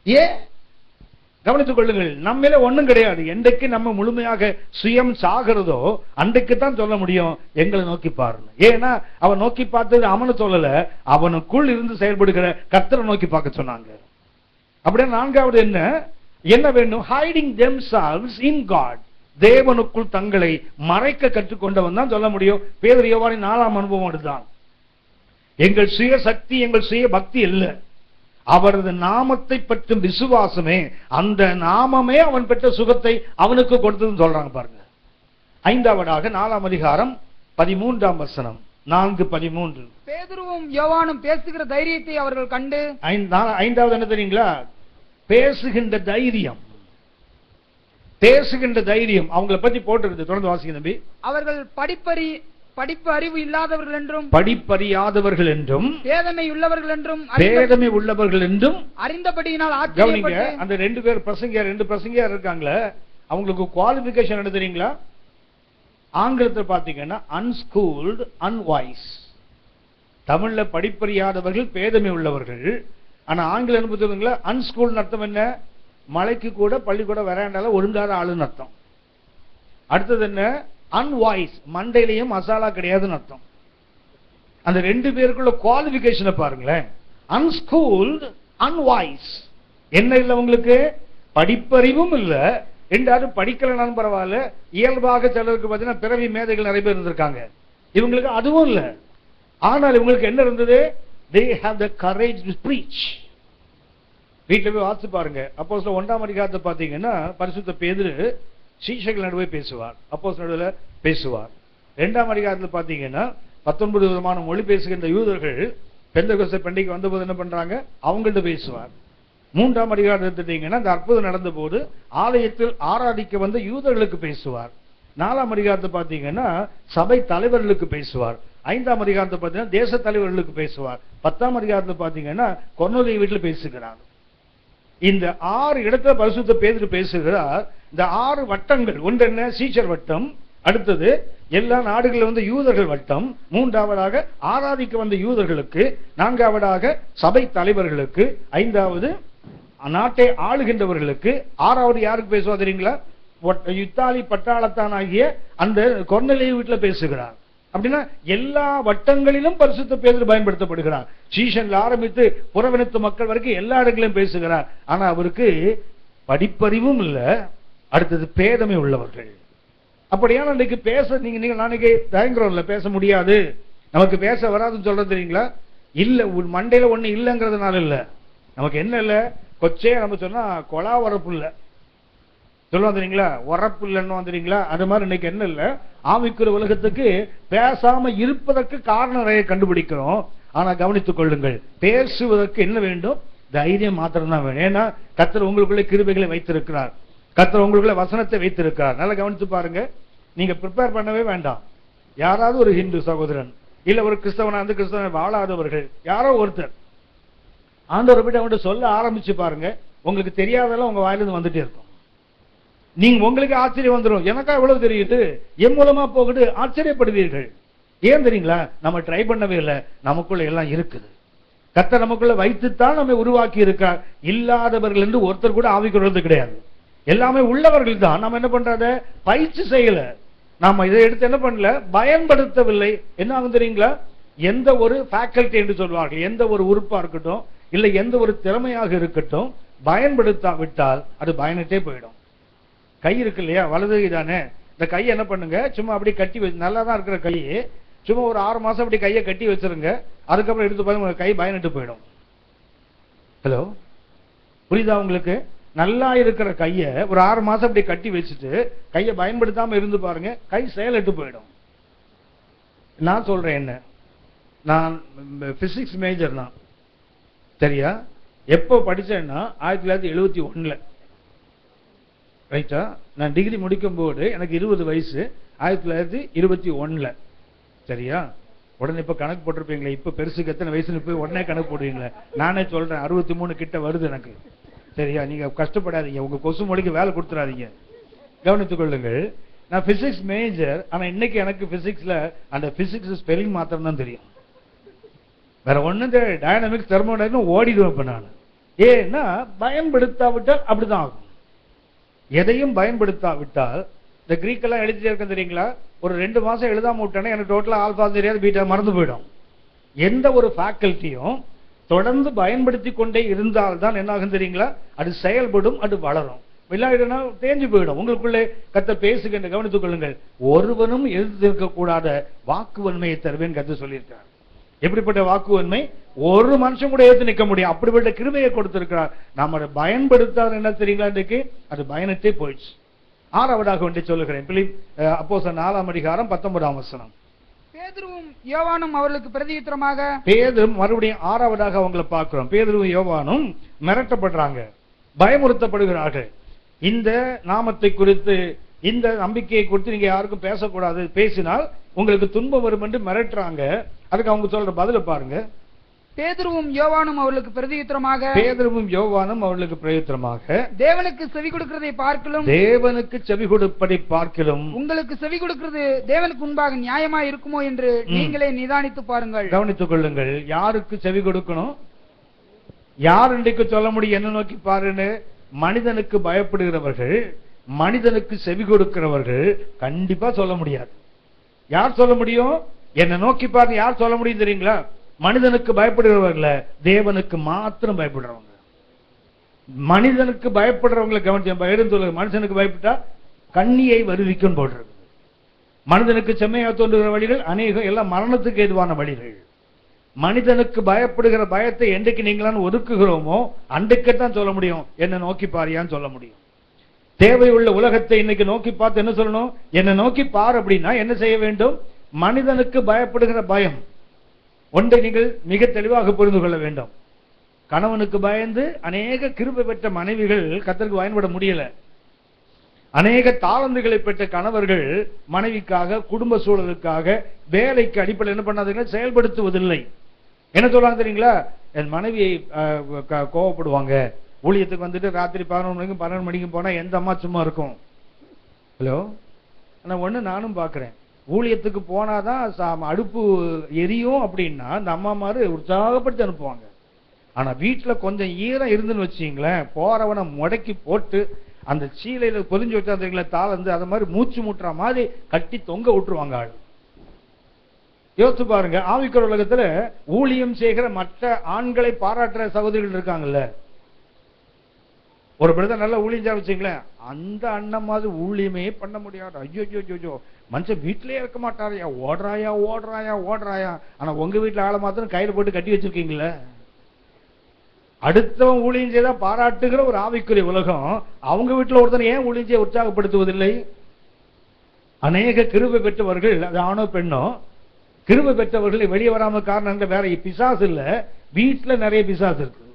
ஏன்? கவனித்துக் கொள்ளுங்கள், நம்மளே ஒண்ணும் கிடையாது. என்றைக்கு நம்ம முழுமையாக சுயம் சாகிறதோ அன்றைக்கு தான் சொல்ல முடியும் எங்களை நோக்கி பாருங்க. ஏன்னா அவன் நோக்கி பார்த்தது அவனு சொல்லல, அவனுக்குள் இருந்து செயல்படுகிற கர்த்தரை நோக்கி பார்க்க சொன்னாங்க. அப்படியே 4வது என்ன வேணும்? Hiding themselves in God. தேவனுக்குள் தங்களை மறைக்க கற்றுக்கொண்டவன் தான் சொல்ல முடியும். பேதுரு யோவானின் 4ஆம் அனுபவம் அதுதான். எங்கள் சுய சக்தி எங்கள் சுய பக்தி இல்ல, அவரது நாமத்தை பற்றும் விசுவாசமே, அந்த நாமமே அவன் பெற்ற சுகத்தை அவனுக்கு கொடுத்ததுன்னு சொல்றாங்க பாருங்க. 5வதாக 4ஆம் அதிகாரம் 13ஆம் வசனம். 4:13. பேதுருவும் யோவானும் பேசுகிற தைரியத்தை அவர்கள் கண்டு. 5வது என்ன தெரியுங்களா? பேசுகின்ற தைரியம். பேசுகின்ற தைரியம் அவங்களை பத்தி போட்டு தொடர்ந்து வாசிங்க தம்பி. அவர்கள் படிப்பு அறிவு இல்லாதவர்கள் என்றும் படிப்பறியாதவர்கள் என்றும் பேதமை உள்ளவர்கள் என்றும் அறிந்தபடியினால் ஆச்சரியப்பட்டு. அந்த 2 பேர் ரெண்டு பிரசங்கியார் இருக்காங்களே, அவங்களுக்கு குவாலிஃபிகேஷன் என்ன தெரியுங்களா? ஆங்கிலத்தில் பாத்தீங்கன்னா அன்ஸ்கூல்டு அன்வைஸ். தமிழ்ல படிப்பறியாதவர்கள் பேதமை உள்ளவர்கள். ஆனா ஆங்கிலம் என்ன சொல்லுங்களா? அன்ஸ்கூல்டு அர்த்தம் என்ன? மலைக்கு கூட பள்ளிக்கூட வராண்டால ஒழுங்காத ஆளுன்னு அர்த்தம். அடுத்தது என்ன? அன்வாய்ஸ், மண்டையிலையும் மசாலா கிடையாதுன்னு அர்த்தம். அந்த 2 பேருக்குள்ள குவாலிஃபிகேஷனை பாருங்களேன். அன்ஸ்கூல்டு அன்வாய்ஸ். என்ன இல்ல உங்களுக்கு? படிப்பறிவும் இல்ல. 2வது படிக்கலனாலும் பரவாயில்ல, இயல்பாக சிலருக்கு பார்த்தீங்கன்னா பிறவி மேதைகள் நிறைய பேர் இருந்திருக்காங்க. இவங்களுக்கு அதுவும் இல்ல. ஆனால் இவங்களுக்கு என்ன இருந்தது? They have the courage to preach. வீட்டில் போய் வாசித்து பாருங்க. அப்போஸ்தலர் 1ஆம் அதிகாரத்தை பார்த்தீங்கன்னா பரிசுத்த பேதுரு சீஷர்கள் நடுவே பேசுவார், அப்போஸ்தலர் நடுவில் பேசுவார். 2ஆம் அதிகாரத்தில் பார்த்தீங்கன்னா 19 விதமான மொழி பேசுகின்ற யூதர்கள் பெந்தெகோஸ்தே பண்டிகை வந்தபோது என்ன பண்றாங்க? அவங்கள்ட்ட பேசுவார். 3ஆம் அதிகாரத்தை எடுத்துட்டீங்கன்னா அந்த அற்புதம் நடந்த போது ஆலயத்தில் ஆராதிக்க வந்த யூதர்களுக்கு பேசுவார். 4ஆம் அதிகாரத்தை பார்த்தீங்கன்னா சபை தலைவர்களுக்கு பேசுவார். 5ஆம் அதிகாரத்தை பார்த்தீங்கன்னா தேச தலைவர்களுக்கு பேசுவார். 10ஆம் அதிகாரத்தை பார்த்தீங்கன்னா கொர்நேலியு வீட்டில் பேசுகிறார். இந்த 6 இடத்துல பரிசுத்த பேதுரு பேசுகிறார். இந்த 6 வட்டங்கள், ஒன்று என்ன? சீஷர் வட்டம். அடுத்தது எல்லா நாடுகளில் வந்து யூதர்கள் வட்டம். 3ஆவதாக ஆராதிக்க வந்த யூதர்களுக்கு. 4ஆவதாக சபை தலைவர்களுக்கு. 5வது நாட்டை ஆளுகின்றவர்களுக்கு. 6வது யாருக்கு பேசுவார் தெரியுங்களா? இத்தாலி பட்டாளத்தான் ஆகிய அந்த கொர்நேலியு வீட்டில் பேசுகிறார். அப்படின்னா எல்லா வட்டங்களிலும் பரிசுத்த பேதுரு பயன்படுத்தப்படுகிறார். சீஷன்ல ஆரம்பித்து புறவினத்து மக்கள் வரைக்கும் எல்லா இடங்களிலும் பேசுகிறார். ஆனா அவருக்கு படிப்பறிவும் இல்ல. அடுத்தது பேதமை உள்ளவர்கள். அப்படியான இன்னைக்கு பேச நீங்க நாளைக்கு தயங்குறோம்ல, பேச முடியாது, நமக்கு பேச வராதுன்னு சொல்றது தெரியுங்களா? இல்ல, உன் மண்டையில ஒண்ணு இல்லைங்கிறதுனால இல்ல. நமக்கு என்ன இல்ல, கொச்சே நம்ம சொன்னா கொலா உரப்பு இல்ல சொல்லுவோம் தெரியுங்களா, உரப்பு இல்லைன்னு தெரியுங்களா? அது மாதிரி இன்னைக்கு என்ன இல்ல, ஆவிக்குரிய உலகத்துக்கு பேசாம இருப்பதற்கு காரணம் நிறைய கண்டுபிடிக்கிறோம். ஆனா கவனித்துக் கொள்ளுங்கள், பேசுவதற்கு என்ன வேண்டும்? தைரியம் மாத்திரம் தான் வேணும். ஏன்னா கர்த்தர் உங்களுக்குள்ள கிருபைகளை வைத்திருக்கிறார், கர்த்தர் உங்களுக்குள்ள வசனத்தை வைத்திருக்கிறார். நல்லா கவனித்து பாருங்க. நீங்க ப்ரிப்பேர் பண்ணவே வேண்டாம். யாராவது ஒரு ஹிந்து சகோதரன் இல்ல ஒரு கிறிஸ்தவன், அந்த கிறிஸ்தவன் வாழாதவர்கள் யாரோ ஒருத்தர் ஆண்டவரை பற்றி அவங்கள்ட்ட சொல்ல ஆரம்பிச்சு பாருங்க, உங்களுக்கு தெரியாதெல்லாம் உங்க வாயிலிருந்து வந்துட்டே இருக்கும். நீங்க உங்களுக்கு ஆச்சரியம் வந்துடும், எனக்கா எவ்வளவு தெரியுது, என் மூலமா போகுது, ஆச்சரியப்படுவீர்கள். ஏன் தெரியுங்களா? நம்ம ட்ரை பண்ணவே இல்லை, நமக்குள்ள எல்லாம் இருக்குது. கர்த்தர் நமக்குள்ள வைத்துத்தான் நம்மை உருவாக்கி இருக்கார். இல்லாதவர்கள் என்று ஒருத்தர் கூட ஆவிக்குறது கிடையாது, எல்லாமே உள்ளவர்கள் தான். நம்ம என்ன பண்றத பயிற்சி செய்யல, நாம இதை எடுத்து என்ன பண்ணல, பயன்படுத்தவில்லை. என்ன ஆகும் தெரியுங்களா? எந்த ஒரு ஃபேக்கல்டி என்று சொல்வார்கள், எந்த ஒரு உறுப்பா இருக்கட்டும் இல்ல எந்த ஒரு திறமையாக இருக்கட்டும், பயன்படுத்தாவிட்டால் அது பயனிட்டே போயிடும். கை இருக்கு இல்லையா, வலது கை தானே, இந்த கையை என்ன பண்ணுங்க, சும்மா அப்படி கட்டி வச்சு, நல்லா தான் இருக்கிற கையை சும்மா ஒரு 6 மாசம் அப்படி கையை கட்டி வச்சிருங்க, அதுக்கப்புறம் எடுத்து பாருங்க கை பயனிட்டு போயிடும். ஹலோ, புரியுதா உங்களுக்கு? நல்லா இருக்கிற கையை ஒரு 6 மாசம் அப்படி கட்டி வச்சுட்டு கையை பயன்படுத்தாம இருந்து பாருங்க, கை செயலிட்டு போயிடும். நான் சொல்றேன் என்ன, நான் பிசிக்ஸ் மேஜர் தான் சரியா. எப்போ படிச்சேன்னா 1971 ரைட்டா. நான் டிகிரி முடிக்கும் போது எனக்கு 20 வயசு, 1921 சரியா. உடனே இப்ப கணக்கு போட்டிருப்பீங்களே, இப்ப பெருசுக்கு எத்தனை வயசுன்னு போய் உடனே கணக்கு போடுவீங்களே. நானே சொல்றேன் 63 கிட்ட வருது எனக்கு சரியா. நீங்க கஷ்டப்படாதீங்க, உங்க கொசு மொழிக்கு வேலை கொடுத்துறாதீங்க. கவனித்துக் கொள்ளுங்கள், நான் பிசிக்ஸ் மேஜர், ஆனா இன்னைக்கு எனக்கு பிசிக்ஸ்ல அந்த பிசிக்ஸ் ஸ்பெல்லிங் மாத்திரம் தான் தெரியும், வேற ஒண்ணும் தெரியாது. டைனமிக்ஸ் தெர்மோடைனமிக்ஸ் ஓடிடுவேன் இப்ப நான். ஏன்னா பயன்படுத்தாவிட்டால் அப்படிதான் ஆகும். எதையும் பயன்படுத்தாவிட்டால், இந்த கிரீக் எல்லாம் எழுதிட்டே இருக்க தெரியுங்களா, ஒரு 2 மாசம் எழுதாம விட்டேன்னா எனக்கு டோட்டலா ஆல்பா தெரியாது, பீட்டா மறந்து போயிடும். எந்த ஒரு ஃபேக்கல்ட்டியும் தொடர்ந்து பயன்படுத்தி கொண்டே இருந்தால்தான் என்ன ஆகும் தெரியுங்களா, அது செயல்படும், அது வளரும். விளையாடுனா தேஞ்சு போயிடும். உங்களுக்குள்ளே கர்த்தர் பேசுகின்ற, கவனித்துக் கொள்ளுங்கள், ஒருவனும் எழுதியிருக்க கூடாத வாக்குவன்மையை தருவேன் கர்த்தர் சொல்லியிருக்கார். எப்படிப்பட்ட வாக்குவன்மை? ஒரு மனுஷன் கூட ஏற்று நிற்க முடியும், அப்படிப்பட்ட கிருபையை கொடுத்திருக்கிறார். நாம அதை பயன்படுத்தாத என்ன தெரியுங்களா, இன்றைக்கு அது பயனற்றே போயிடுச்சு. 6வதாக ஒன்றை சொல்லுகிறேன், அப்போஸ்தலர் 4ஆம் அதிகாரம் 19ஆம் வசனம். பேதுருவும் யோவானும் அவர்களுக்கு பிரதியுத்தரமாக, பேதுரு மறுபடியும் 6வதாக அவங்களை பார்க்கிறோம். பேதுருவும் யோவானும் மிரட்டப்படுறாங்க, பயமுறுத்தப்படுகிறார்கள். இந்த நாமத்தை குறித்து, இந்த நம்பிக்கையை குறித்து நீங்க யாருக்கும் பேசக்கூடாது, பேசினால் உங்களுக்கு துன்பம் வரும் என்று மிரட்டுறாங்க. அதுக்கு அவங்க சொல்ற பதில பாருங்க. பேதுருவும் யோவானும் அவர்களுக்கு பிரதியுத்தரமாக, பேதுருவும் யோவானும் அவர்களுக்கு பிரதியுத்தரமாக, தேவனுக்கு செவி கொடுக்கிறதை பார்க்கிலும், தேவனுக்கு செவி கொடுப்பதை பார்க்கிலும் உங்களுக்கு செவி கொடுக்கிறது தேவனுக்கு முன்பாக நியாயமா இருக்குமோ என்று நீங்களே நிதானித்து பாருங்கள். கவனித்துக் கொள்ளுங்கள், யாருக்கு செவி கொடுக்கணும்? யார் இன்றைக்கு சொல்ல முடியும் என்ன நோக்கி பாருன்னு? மனிதனுக்கு பயப்படுகிறவர்கள், மனிதனுக்கு செவி கொடுக்கிறவர்கள் கண்டிப்பா சொல்ல முடியாது. யார் சொல்ல முடியும்? என்ன நோக்கி பாருங்க, யார் சொல்ல முடியும் தெரியுங்களா? மனிதனுக்கு பயப்படுகிறவர்கள, தேவனுக்கு மாத்திரம் பயப்படுறவங்க. மனிதனுக்கு பயப்படுறவங்களை கவனிச்சு, மனுஷனுக்கு பயப்பட்டா கண்ணியை வருவிக்கும் போடுறது. மனிதனுக்கு செம்மையா தோன்றுகிற வழிகள் அநேகம் எல்லாம் மரணத்துக்கு ஏதுவான வழிகள். மனிதனுக்கு பயப்படுகிற பயத்தை என்றைக்கு நீங்களாம் ஒதுக்குகிறோமோ அன்றைக்குத்தான் சொல்ல முடியும் என்ன நோக்கி பாரியான்னு சொல்ல முடியும். தேவையுள்ள உலகத்தை இன்னைக்கு நோக்கி பார்த்து என்ன சொல்லணும்? என்ன நோக்கி பார் அப்படின்னா என்ன செய்ய வேண்டும்? மனிதனுக்கு பயப்படுகிற பயம் ஒன்றை நீங்கள் மிக தெளிவாக புரிந்து கொள்ள வேண்டும். கணவனுக்கு பயந்து அநேக கிருபை பெற்ற மனைவிகள் கர்த்தருக்கு பயன்பட முடியல. அநேக தாளந்துகளை பெற்ற கணவர்கள் மனைவிக்காக, குடும்ப சூழலுக்காக, வேலைக்கு அடிப்படையில் என்ன பண்ணாதீங்க, செயல்படுத்துவதில்லை. என்ன சொல்றாங்க தெரியுங்களா? என் மனைவியை கோவப்படுவாங்க, ஊழியத்துக்கு வந்துட்டு ராத்திரி 11 மணிக்கும் 12 மணிக்கும் போனா எந்த அம்மா சும்மா இருக்கும்? ஹலோ, ஆனா ஒண்ணு நானும் பாக்குறேன், ஊழியத்துக்கு போனாதான் அடுப்பு எரியும் அப்படின்னா அந்த அம்மா மாதிரி உற்சாகப்படுத்தி அனுப்புவாங்க. ஆனா வீட்டுல கொஞ்சம் ஈரம் இருந்துன்னு வச்சீங்களேன், போறவனை முடக்கி போட்டு அந்த சீலையில பொதிஞ்சு வச்சா தாளந்து அதை மாதிரி மூச்சு முட்டுற மாதிரி கட்டி தொங்க விட்டுருவாங்க ஆள். யோசிச்சு பாருங்க, ஆவிக்குற உலகத்துல ஊழியம் செய்கிற மற்ற ஆண்களை பாராட்டுற சகோதரிகள் இருக்காங்கல்ல, ஒரு பிரதர் நல்லா ஊழியஞ்சா வச்சுங்களேன், அந்த அண்ணன் மாதிரி ஊழியமே பண்ண முடியாது. ஐயோ ஐயோ மனுஷன் வீட்டிலேயே இருக்க மாட்டாரையா, ஓடுறாயா ஓடுறாயா ஓடுறாயா. ஆனா உங்க வீட்டுல ஆளை மாத்திரம் கையில போட்டு கட்டி வச்சிருக்கீங்களே. அடுத்தவன் ஊழியம் செய்தா பாராட்டுகிற ஒரு ஆவிக்குரிய உலகம், அவங்க வீட்டுல ஒருத்தன் ஏன் ஊழியம் செய்ய உற்சாகப்படுத்துவதில்லை? அநேக கிருபை பெற்றவர்கள், அது ஆணோ பெண்ணோ, கிருபை பெற்றவர்களை வெளியே வராம காரணம் வேற பிசாசு இல்ல, வீட்டுல நிறைய பிசாசு இருக்கு.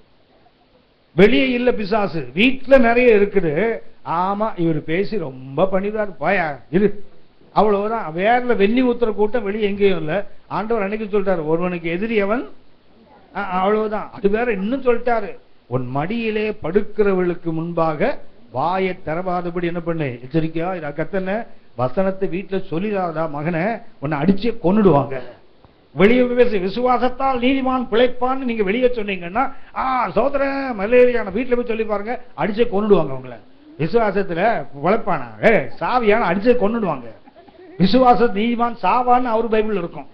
வெளியே இல்ல பிசாசு, வீட்டுல நிறைய இருக்குது. ஆமா இவர் பேசி ரொம்ப பண்ணிதான் பாயா இரு, அவ்வளவுதான். வேற வெண்ணி ஊத்துற கூட்டம் வெளியே எங்கேயும் இல்ல. ஆண்டவர் அன்னைக்கு சொல்லிட்டாரு, ஒருவனுக்கு எதிரி அவன், அவ்வளவுதான். அது வேற இன்னும் சொல்லிட்டாரு, உன் மடியிலே படுக்கிறவர்களுக்கு முன்பாக வாயை திறவாதபடி என்ன பண்ணு, எச்சரிக்கையா இரு. கத்தன வசனத்தை வீட்டுல சொல்லிடாதா மகனை, உன்னை அடிச்சே கொன்னுடுவாங்க. வெளியே பேசி விசுவாசத்தால் நீதிமான் பிழைப்பான்னு நீங்க வெளியே சொன்னீங்கன்னா, சோதர மலேரியான வீட்டுல போய் சொல்லி பாருங்க, அடிச்சே கொன்னுடுவாங்க அவங்கள. விசுவாசத்துல பிழைப்பானா சாவியான அடிச்சே கொன்னுடுவாங்க. விசுவாச நீதிமான் சாவான்னு அவர் பைபிள் இருக்கும்.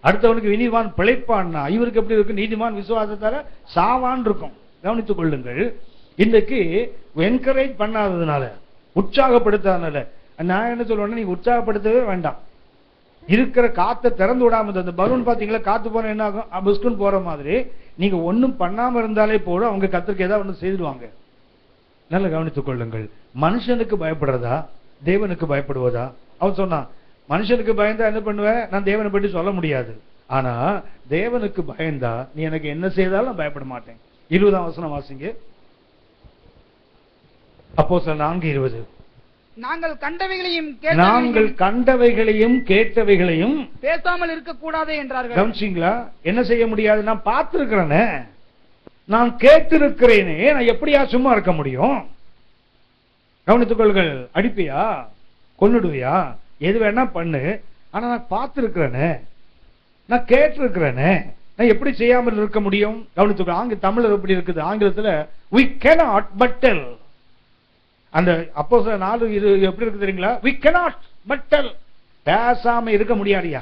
அடுத்தவனுக்கு நீதிமான் பிழைப்பான்னா இவருக்கு எப்படி இருக்கு, நீதிமான் விசுவாசத்தால சாவான் இருக்கும். கவனித்துக் கொள்ளுங்கள். இன்றைக்கு என்கரேஜ் பண்ணாததுனால, உற்சாகப்படுத்தாதனால, நான் என்ன சொல்லுவேன்னா, நீங்க உற்சாகப்படுத்தவே வேண்டாம். இருக்கிற காத்தை திறந்து விடாம, அந்த பலூன் பாத்தீங்களா, காத்து போன என்ன ஆகும், புஸ்குன்னு போற மாதிரி நீங்க ஒன்னும் பண்ணாம இருந்தாலே போதும், அவங்க கத்திரிக்கை ஏதாவது ஒண்ணு செய்துடுவாங்க. நல்ல கவனித்துக் கொள்ளுங்கள். மனுஷனுக்கு பயப்படுறதா தேவனுக்கு பயப்படுவதா? அவன் சொன்னான், மனுஷனுக்கு பயந்தா என்ன பண்ணுவேன், நான் தேவனை பற்றி சொல்ல முடியாது. ஆனா தேவனுக்கு பயந்தா நீ எனக்கு என்ன செய்தாலும் நான் பயப்பட மாட்டேன். 20ஆம் வசனம் வாசிங்க. அப்போஸ்தலர் 4:20. நாங்கள் கண்டவைகளையும் கேட்டவைகளையும் பேசாமல் இருக்க கூடாது என்றார்கள். கவனிச்சீங்களா? என்ன செய்ய முடியாது? நான் பார்த்திருக்கிறேனே, நான் கேட்டிருக்கிறேனே, நான் எப்படியா சும்மா இருக்க முடியும்? கவனித்துக் கொள்ளுங்கள். அடிப்பியா, கொன்னுடுவியா, எது வேணா பண்ணு, ஆனா நான் பார்த்திருக்கிறேனே, நான் கேட்டிருக்கிறேனே, நான் எப்படி செய்யாமல் இருக்க முடியும்? கவனித்துக்க. தமிழர் எப்படி இருக்குது, ஆங்கிலத்துல we cannot but tell. அந்த அப்போஸ்தலர் 4:20 எப்படி இருக்கு தெரியுங்களா? we cannot but tell. பேசாம இருக்க முடியாதியா,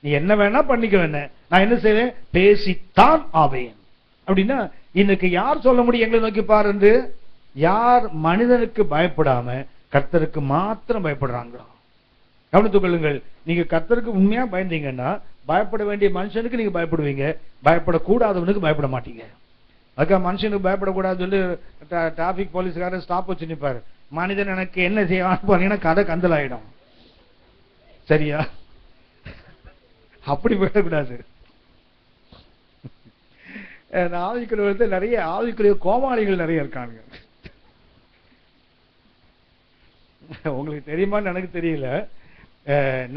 நீ என்ன வேணா பண்ணிக்க வேண, நான் என்ன செய்வேன், பேசித்தான் ஆவேன். அப்படின்னா இன்னைக்கு யார் சொல்ல முடியும் எங்களை நோக்கி பாரு? யார் மனிதனுக்கு பயப்படாம கர்த்தருக்கு மாத்திரம் பயப்படுறாங்க? கவனித்துக் கொள்ளுங்கள். நீங்க கர்த்தருக்கு உண்மையா பயந்தீங்கன்னா, பயப்பட வேண்டிய மனுஷனுக்கு நீங்க பயப்படுவீங்க, பயப்படக்கூடாதவனுக்கு பயப்பட மாட்டீங்க. அதுக்காக மனுஷனுக்கு பயப்படக்கூடாது சொல்லி டிராபிக் போலீஸ்காரர் ஸ்டாப் வச்சு நிற்பாரு. மனிதன் எனக்கு என்ன செய்வான்னு போனீங்கன்னா கதை கந்தல் ஆயிடும். சரியா? அப்படி போயிடக்கூடாது. ஆவிக்குரிய நிறைய ஆவிக்குரிய கோமாளிகள் நிறைய இருக்காங்க. உங்களுக்கு தெரியுமான்னு எனக்கு தெரியல.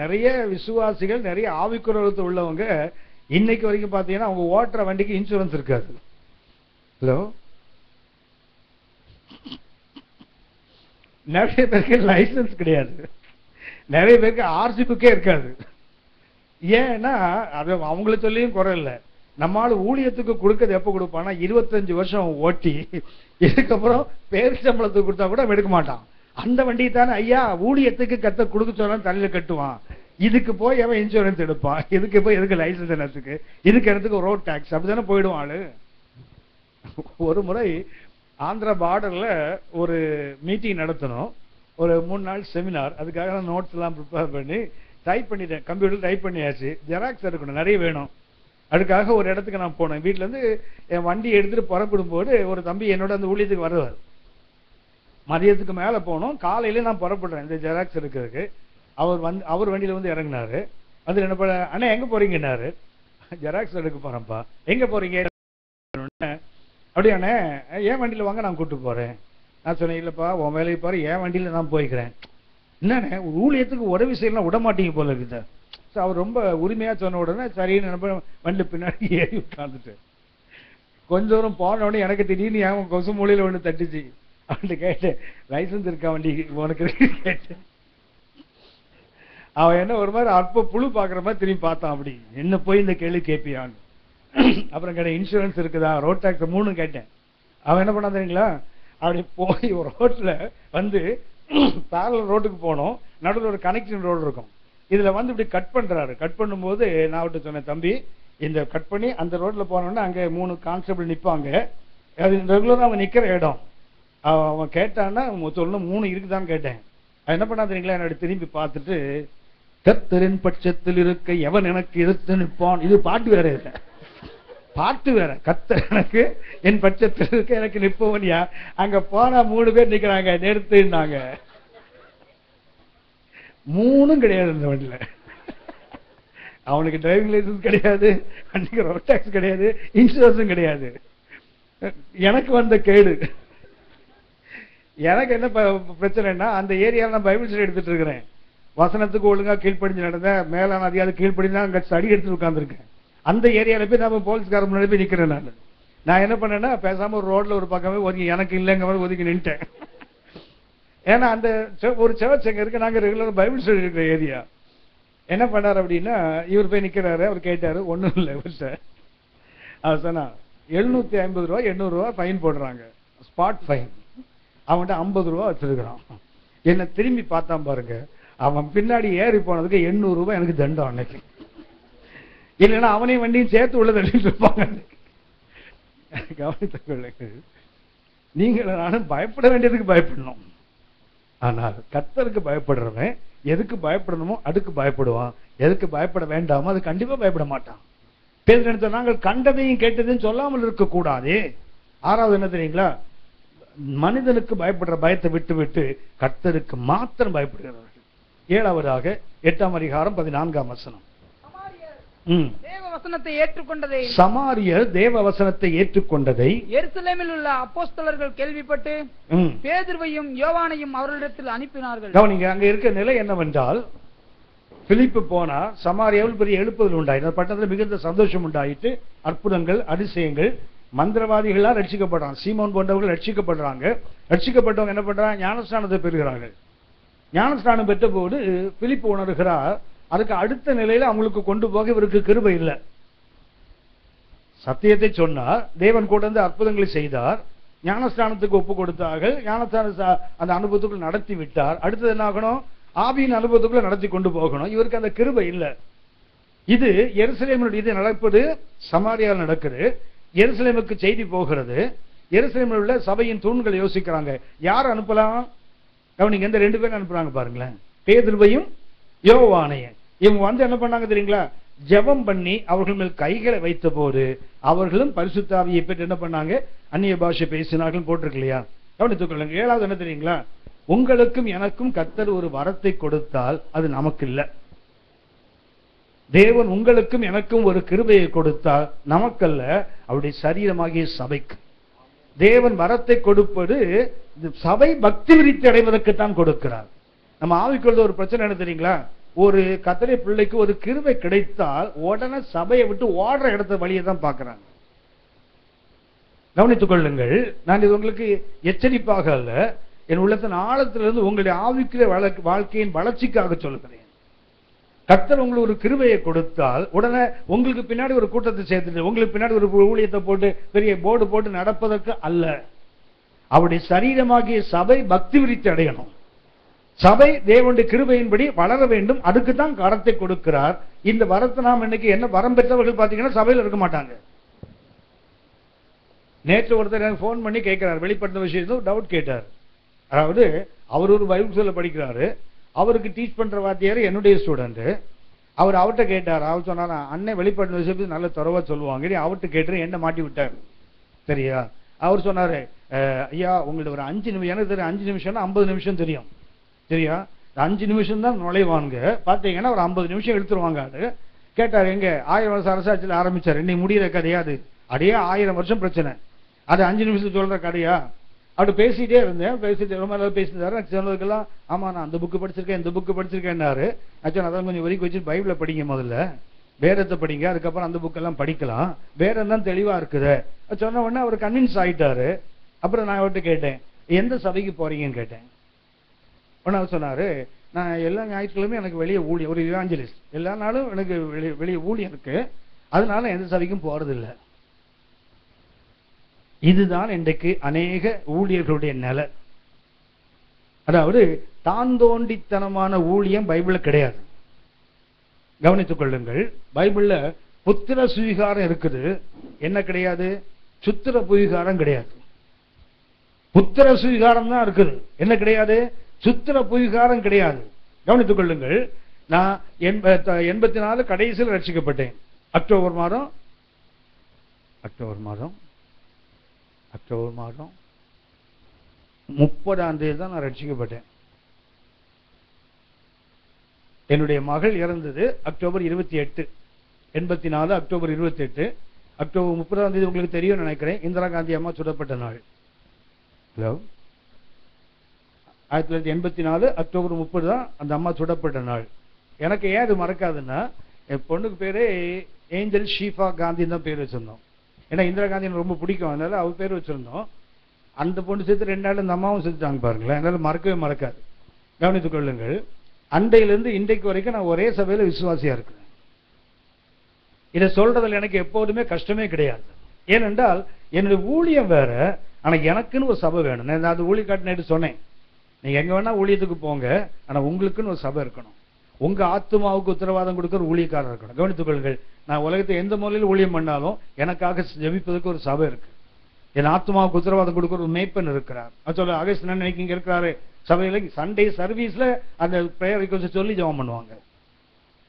நிறைய விசுவாசிகள், நிறைய ஆவிக்குரியத்தை உள்ளவங்க இன்னைக்கு வரைக்கும் பாத்தீங்கன்னா அவங்க ஓட்டுற வண்டிக்கு இன்சூரன்ஸ் இருக்காது. ஹலோ, நிறைய பேருக்கு லைசன்ஸ் கிடையாது, நிறைய பேருக்கு ஆர்சி புக்கே இருக்காது. ஏன்னா அது அவங்கள சொல்லியும் குறை இல்லை. நம்மால ஊழியத்துக்கு கொடுக்கறது எப்ப கொடுப்பானா, 25 வருஷம் ஓட்டி இதுக்கப்புறம் பேர் சம்பளத்துக்கு கொடுத்தா கூட எடுக்க மாட்டான். அந்த வண்டி தானே ஐயா ஊழியத்துக்கு கத்த கொடுக்க சொன்னா தலையில கட்டுவான். இதுக்கு போய் அவன் இன்சூரன்ஸ் எடுப்பான், இதுக்கு போய் எதுக்கு லைசன்ஸ் என்னத்துக்கு, இதுக்கு இடத்துக்கு ரோட் டாக்ஸ், அப்படித்தானே போயிடுவான் ஆளு. ஒரு முறை ஆந்திரா பார்டர்ல ஒரு மீட்டிங் நடத்தணும், ஒரு 3 நாள் செமினார். அதுக்காக நான் நோட்ஸ் எல்லாம் ப்ரிப்பேர் பண்ணி டைப் பண்ணிட்டேன், கம்ப்யூட்டர் டைப் பண்ணியாச்சு. ஜெராக்ஸ் எடுக்கணும், நிறைய வேணும். அதுக்காக ஒரு இடத்துக்கு நான் போனேன். வீட்டுல இருந்து என் வண்டி எடுத்துட்டு புறப்படும் போது ஒரு தம்பி என்னோட அந்த ஊழியத்துக்கு வருவார். மதியத்துக்கு மேல போனோம், காலையில நான் புறப்படுறேன் இந்த ஜெராக்ஸ் எடுக்கிறதுக்கு. அவர் வண்டியில வந்து இறங்கினாரு. அது என்ன பண்ண, அண்ணா எங்க போறீங்கன்னாரு. ஜெராக்ஸ் எடுக்க போறேன்ப்பா. எங்க போறீங்க? அப்படியாண்ணே, என் வண்டியில வாங்க, நான் கூப்பிட்டு போறேன். நான் சொன்னேன், இல்லப்பா உன் வேலையை பாரு, என் வண்டியில நான் போய்க்கிறேன். என்னண்ணே ஊழியத்துக்கு உதவி செய்யலாம் விட மாட்டீங்க போல இருக்குது. அவர் ரொம்ப உரிமையா சொன்ன உடனே சரின்னு நினைப்ப வண்டி பின்னாடி ஏறி உட்கார்ந்துட்டு கொஞ்ச தூரம் போன உடனே எனக்கு திடீர்னு ஏன் கொசு மூலையில ஒண்ணு தட்டுச்சு. அவன்கிட்ட கேட்டேன், லைசன்ஸ் இருக்கா வண்டி உனக்கு கேட்டேன். அவன் என்ன ஒரு மாதிரி அற்ப புழு பாக்குற மாதிரி திரும்பி பார்த்தான். அப்படி என்ன போய் இந்த கேள்வி கேட்பியான்னு. அப்புறம் கேட்டேன், இன்சூரன்ஸ் இருக்குதா, ரோட் டாக்ஸ் 3 கேட்டேன். அவன் என்ன பண்ணா தெரியுங்களா, அப்படி போய் ஒரு ரோட்ல வந்து பேரலல் ரோட்டுக்கு போனோம், நடுவில் ஒரு கனெக்டிங் ரோடு இருக்கும். இதுல வந்து இப்படி கட் பண்றாரு. கட் பண்ணும்போது நான் அவர்கிட்ட சொன்னேன், தம்பி இந்த கட் பண்ணி அந்த ரோட்ல போனோம்னா அங்க 3 கான்ஸ்டபிள் நிப்பாங்க, அது ரெகுலரா அவங்க நிக்கிற இடம். அவன் கேட்டான்னா சொல்லணும் 3 இருக்குதான்னு கேட்டேன். என்ன பண்ணா தெரியுங்களா, என்னோட திரும்பி பார்த்துட்டு, கர்த்தரின் பட்சத்தில் இருக்க எவன் எனக்கு எதிர்த்து நிற்பான். இது பாட்டு வேற இல்லை, பாட்டு வேற. கர்த்தர் எனக்கு என் பட்சத்தில் இருக்க எனக்கு நிற்பவனியா. அங்க போனா 3 பேர் நிக்கிறாங்க, நிறுத்தினாங்க. 3 கிடையாது இந்த வண்டியில. அவனுக்கு டிரைவிங் லைசன்ஸ் கிடையாது, வண்டிக்கு ரோட் டாக்ஸ் கிடையாது, இன்சூரன்ஸும் கிடையாது. எனக்கு வந்த கேடு, எனக்கு என்ன பிரச்சனைன்னா, அந்த ஏரியாவில் நான் பைபிள் ஸ்டடி எடுத்துட்டு இருக்கிறேன். வசனத்துக்கு ஒழுங்கா கீழ்ப்படிஞ்சு நடந்த மேலான அதிகாரி கீழ்ப்படிஞ்சா அங்க ஸ்டடி எடுத்து உட்கார்ந்துருக்கேன். அந்த ஏரியாவில் போய் நம்ம போலீஸ்கார முன்னாடி போய் நிக்கிறேன். நான் என்ன பண்ணேன்னா, பேசாம ஒரு ரோட்ல ஒரு பக்கமே ஒதுக்கி, எனக்கு இல்லைங்க மாதிரி ஒதுக்கி நின்ட்டேன். ஏன்னா அந்த ஒரு சர்ச் எங்க இருக்கு, நாங்க ரெகுலர் பைபிள் ஸ்டடி இருக்கிற ஏரியா. என்ன பண்ணாரு அப்படின்னா, இவர் போய் நிக்கிறாரு. அவர் கேட்டாரு, ஒண்ணும் இல்லை இவர்கிட்ட. அவர் சொன்னா 750 ரூபா 800 ரூபா ஃபைன் போடுறாங்க, ஸ்பாட் ஃபைன். அவன்கிட்ட 50 ரூபா வச்சிருக்கிறான். என்ன திரும்பி பார்த்தான் பாருங்க, அவன் பின்னாடி ஏறி போனதுக்கு 800 ரூபாய் எனக்கு தண்டம் அன்னைக்கு. இல்லைன்னா அவனையும் வண்டியும் சேர்த்து உள்ள தள்ளிட்டு இருப்பாங்க. கவனித்துக் கொள்ளுங்கள், நீங்கள் நானும் பயப்பட வேண்டியதுக்கு பயப்படணும். ஆனால் கர்த்தருக்கு பயப்படுறவன் எதுக்கு பயப்படணுமோ அதுக்கு பயப்படுவான். எதுக்கு பயப்பட வேண்டாமோ அது கண்டிப்பா பயப்பட மாட்டான். பேர் நாங்கள் கண்டதையும் கேட்டதையும் சொல்லாமல் இருக்க கூடாது. 6வது என்ன தெரியுங்களா, மனிதனுக்கு பயப்படுற பயத்தை விட்டு விட்டு கர்த்தருக்கு மாத்திரம் பயப்படுகிறார்கள். 7வதாக 8ஆம் அதிகாரம் 14ஆம் வசனம். சமாரியர் தேவ வசனத்தை ஏற்றுக்கொண்டதை எருசலேமில் உள்ள அப்போஸ்தலர்கள் கேள்விப்பட்டு பேதுருவையும் யோவானையும் அவர்களிடத்தில் அனுப்பினார்கள். கவனிங்க, அங்க இருக்க நிலை என்னவென்றால், பிலிப்பு போனா சமாரியாவில் பெரிய எழுப்புதல் உண்டாயிட்டு, அந்த பட்டணத்தில் மிகுந்த சந்தோஷம் உண்டாயிட்டு, அற்புதங்கள் அதிசயங்கள், மந்திரவாதிகள்லாம் ரட்சிக்கப்படுறாங்க. சீமோன் போன்றவர்கள் ரட்சிக்கப்படுறாங்க. ரட்சிக்கப்பட்டவங்க என்ன பண்றாங்க, ஞானஸ்நானத்தை பெறுகிறார்கள். ஞானஸ்நானம் பெற்ற போது பிலிப்பு உணர்கிறார், அதுக்கு அடுத்த நிலையில அவங்களுக்கு கொண்டு போக இவருக்கு கிருபை இல்லை. சத்தியத்தை சொன்னார், தேவன் கூட இருந்து அற்புதங்களை செய்தார், ஞானஸ்நானத்துக்கு ஒப்பு கொடுத்தார்கள், ஞானஸ்நான அந்த அனுபவத்துக்குள் நடத்தி விட்டார். அடுத்தது என்ன ஆகணும், ஆவியின் அனுபவத்துக்குள்ள நடத்தி கொண்டு போகணும். இவருக்கு அந்த கிருபை இல்லை. இது எருசலேமில் இது நடப்பது, சமாரியாவில் நடக்குது. எருசலேமுக்கு செய்தி போகிறது. எருசலேமில் உள்ள சபையின் தூண்களை யோசிக்கிறாங்க, யார் அனுப்பலாம். கவனிங்க, இந்த 2 பேரும் அனுப்புறாங்க பாருங்களேன், பேதுருவையும் யோவானையும். இவங்க வந்து என்ன பண்ணாங்க தெரியுங்களா, ஜெபம் பண்ணி அவர்கள் மேல் கைகளை வைத்த போது அவர்களும் பரிசுத்த ஆவியை பெற்று என்ன பண்ணாங்க, அந்நிய பாஷை பேசினார்கள் போட்டிருக்கு இல்லையா. கவனித்துக் கொள்ளுங்க. 7வது என்ன தெரியுங்களா, உங்களுக்கும் எனக்கும் கர்த்தர் ஒரு வரத்தை கொடுத்தால் அது நமக்கு இல்லை. தேவன் உங்களுக்கும் எனக்கும் ஒரு கிருபையை கொடுத்தால் நமக்கல்ல, அவருடைய சரீரமாகிய சபைக்கு. தேவன் வரத்தை கொடுப்பது சபை பக்தி விருத்தி அடைவதற்குத்தான் கொடுக்கிறார். நம்ம ஆவிக்குள்ள ஒரு பிரச்சனை என்ன தெரியுங்களா, ஒரு கர்த்தருடைய பிள்ளைக்கு ஒரு கிருபை கிடைத்தால் உடனே சபையை விட்டு ஓடுற இடத்த வழியை தான் பார்க்கிறாங்க. கவனித்துக் கொள்ளுங்கள், நான் இது உங்களுக்கு எச்சரிப்பாக அல்ல, என் உள்ளத்தின் ஆழத்திலிருந்து உங்களுடைய ஆவிக்குரிய வாழ்க்கையின் வளர்ச்சிக்காக சொல்லுகிறேன். கர்த்தர் உங்களுக்கு ஒரு கிருபையை கொடுத்தால் உடனே உங்களுக்கு பின்னாடி ஒரு கூட்டத்தை சேர்த்துட்டு, உங்களுக்கு பின்னாடி ஒரு ஊழியத்தை போட்டு பெரிய போர்டு போட்டு நடப்பதற்கு அல்ல. அவருடைய சரீரமாகிய சபை பக்தி விருத்தி அடையணும். சபை தேவனுடைய கிருபையின்படி வளர வேண்டும். அதுக்கு தான் வரத்தை கொடுக்கிறார். இந்த வரத்தை நாம் இன்னைக்கு என்ன வரம் பெற்றவர்கள் பார்த்தீங்கன்னா சபையில் இருக்க மாட்டாங்க. நேற்று ஒருத்தர் எனக்கு போன் பண்ணி கேட்கிறார், வெளிப்படுத்த விஷயத்தில் டவுட் கேட்டார். அதாவது அவர் ஒரு பைபிள் ஸ்கூல்ல படிக்கிறாரு, அவருக்கு டீச் பண்ற வாத்தியார் என்னுடைய ஸ்டூடெண்ட். அவர் அவர்கிட்ட கேட்டார். அவர் சொன்னார், அண்ணன் வெளிப்படுத்த விஷயத்தை நல்ல தரவா சொல்லுவாங்க, அவர்கிட்ட கேட்டு என்ன மாட்டி விட்டார் சரியா. அவர் சொன்னாரு, ஐயா உங்கள்ட்ட ஒரு 5 நிமிஷம், எனக்கு தெரியும் 5 நிமிஷம்னா 50 நிமிஷம் தெரியும் சரியா, 5 நிமிஷம் தான் நுழைவாங்க, பாத்தீங்கன்னா ஒரு 50 நிமிஷம் எடுத்துருவாங்க. அது கேட்டார், எங்க 1000 வருஷம் அரசாட்சியில் ஆரம்பிச்சார், இன்னைக்கு முடிகிற கதையாது, அடையே 1000 வருஷம் பிரச்சனை, அது 5 நிமிஷத்துக்கு சொல்ற கதையா. அப்படி பேசிட்டே இருந்தேன், பேசிட்டு ரொம்ப நல்லா பேசிட்டாரு. சொன்னதுக்கெல்லாம் ஆமா நான் அந்த புக்கு படிச்சிருக்கேன் இந்த புக்கு படிச்சிருக்கேன்னாரு. ஆக்சுவலா அதான் கொஞ்சம் ஒதுக்கி வச்சு பைபிளை படிங்க, முதல்ல வேதத்தை படிங்க, அதுக்கப்புறம் அந்த புக்கெல்லாம் படிக்கலாம், வேதம் தான் தெளிவா இருக்குது சொன்ன உடனே அவர் கன்வின்ஸ் ஆயிட்டாரு. அப்புறம் நான் அவர்கிட்ட கேட்டேன், எந்த சபைக்கு போறீங்கன்னு கேட்டேன். உடனே அவர் சொன்னாரு, நான் எல்லா ஞாயிற்றுக்கிழமையும் எனக்கு வெளியே ஊழியம், ஒரு இவாஞ்சலிஸ்ட், எல்லா நாளும் எனக்கு வெளியே ஊழியம் இருக்கு, அதனால எந்த சபைக்கும் போறதில்லை. இதுதான் இன்றைக்கு அநேக ஊழியர்களுடைய நிலை. அதாவது தான் தோண்டித்தனமான ஊழியம் பைபிள்ல கிடையாது. கவனித்துக் கொள்ளுங்கள், பைபிள்ல புத்திர சுவீகாரம் இருக்குது, என்ன கிடையாது, சுத்திர புவீகாரம் கிடையாது. புத்திர சுவீகாரம் தான் இருக்குது, என்ன கிடையாது? சுத்திர புவீகாரம் கிடையாது. கவனித்துக் கொள்ளுங்கள். நான் 84 கடைசியில் ரட்சிக்கப்பட்டேன். அக்டோபர் மாதம் 30ஆம் தேதி தான் நான் ரட்சிக்கப்பட்டேன். என்னுடைய மகள் இறந்தது அக்டோபர் 28, 84 அக்டோபர் 28. அக்டோபர் 30ஆம் தேதி உங்களுக்கு தெரியும் நினைக்கிறேன், இந்திரா காந்தி அம்மா சுடப்பட்ட நாள். ஹலோ, 1984 அக்டோபர் 30 தான் அந்த அம்மா சுடப்பட்ட நாள். எனக்கு ஏன் அது மறக்காதுன்னா, என் பொண்ணுக்கு பேரு ஏஞ்சல் ஷீஃபா காந்தி தான் பேர் வச்சிருந்தோம். ஏன்னா இந்திரா காந்தி எனக்கு ரொம்ப பிடிக்கும், அதனால அவர் பேர் வச்சிருந்தோம். அந்த பொண்ணு சேர்த்து 2 நாள் இந்த அம்மாவும் செத்துட்டாங்க பாருங்களேன். அதனால மறக்கவே மறக்காது. கவனித்துக் கொள்ளுங்கள். அண்டையிலிருந்து இன்றைக்கு வரைக்கும் நான் ஒரே சபையில விசுவாசியா இருக்கிறேன். இதை சொல்றதுல எனக்கு எப்போதுமே கஷ்டமே கிடையாது. ஏனென்றால் என்னுடைய ஊழியம் வேற, ஆனா எனக்குன்னு ஒரு சபை வேணும். நான் அது ஊழியக்காட்டு நேற்று சொன்னேன், நீங்க எங்க வேணா ஊழியத்துக்கு போங்க, ஆனா உங்களுக்குன்னு ஒரு சபை இருக்கணும். உங்க ஆத்மாவுக்கு உத்தரவாதம் கொடுக்கிற ஊழியக்காரர் இருக்கணும். கவனித்துக் கொள்ளுங்கள். நான் உலகத்தை எந்த மூலையில் ஊழியம் பண்ணாலும் எனக்காக ஜெபிப்பதற்கு ஒரு சபை இருக்கு. என் ஆத்மாவுக்கு உத்தரவாதம் கொடுக்கிற ஒரு மேய்ப்பன் இருக்கிறார். சொல்ல அகஸ்ட் இன்னைக்கு இங்க இருக்கிறாரு சபையில, சண்டே சர்வீஸ்ல அந்த பிரேயர் ரிக்வெஸ்ட் சொல்லி ஜெபம் பண்ணுவாங்க.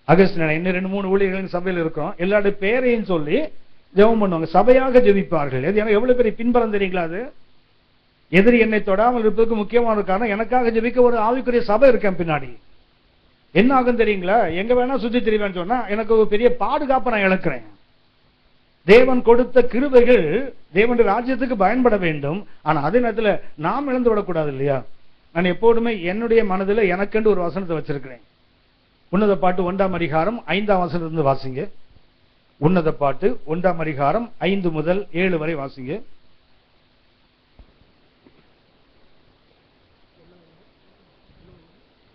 அகஸ்ட் இன்னும் 2-3 ஊழியர்களின் சபையில் இருக்கிறோம், எல்லாருடைய பேரையும் சொல்லி ஜெபம் பண்ணுவாங்க, சபையாக ஜெபிப்பார்கள். எவ்வளவு பெரிய பின்பறம் தெரியுங்களா? அது எதிரி என்னை தொடாமல் இருப்பதற்கு முக்கியமான காரணம், எனக்காக ஜெபிக்க ஒரு ஆவிக்குரிய சபை இருக்கேன் பின்னாடி. என்ன ஆகும் தெரியுங்களா? எங்க வேணா சுத்தி திரிவேன்னு சொன்னா எனக்கு ஒரு பெரிய பாதுகாப்பை நான் இழக்கிறேன். தேவன் கொடுத்த கிருபைகள் தேவனுடைய ராஜ்யத்துக்கு பயன்பட வேண்டும், ஆனா அதே நேரத்தில் நாம் இழந்து விடக்கூடாது இல்லையா? நான் எப்போதுமே என்னுடைய மனதில் எனக்கென்று ஒரு வசனத்தை வச்சிருக்கிறேன். உன்னத பாட்டு 1ஆம் அதிகாரம் 5ஆம் வசனத்திலிருந்து வாசிங்க. உன்னத பாட்டு 1ஆம் அதிகாரம் 5 முதல் 7 வரை வாசிங்க.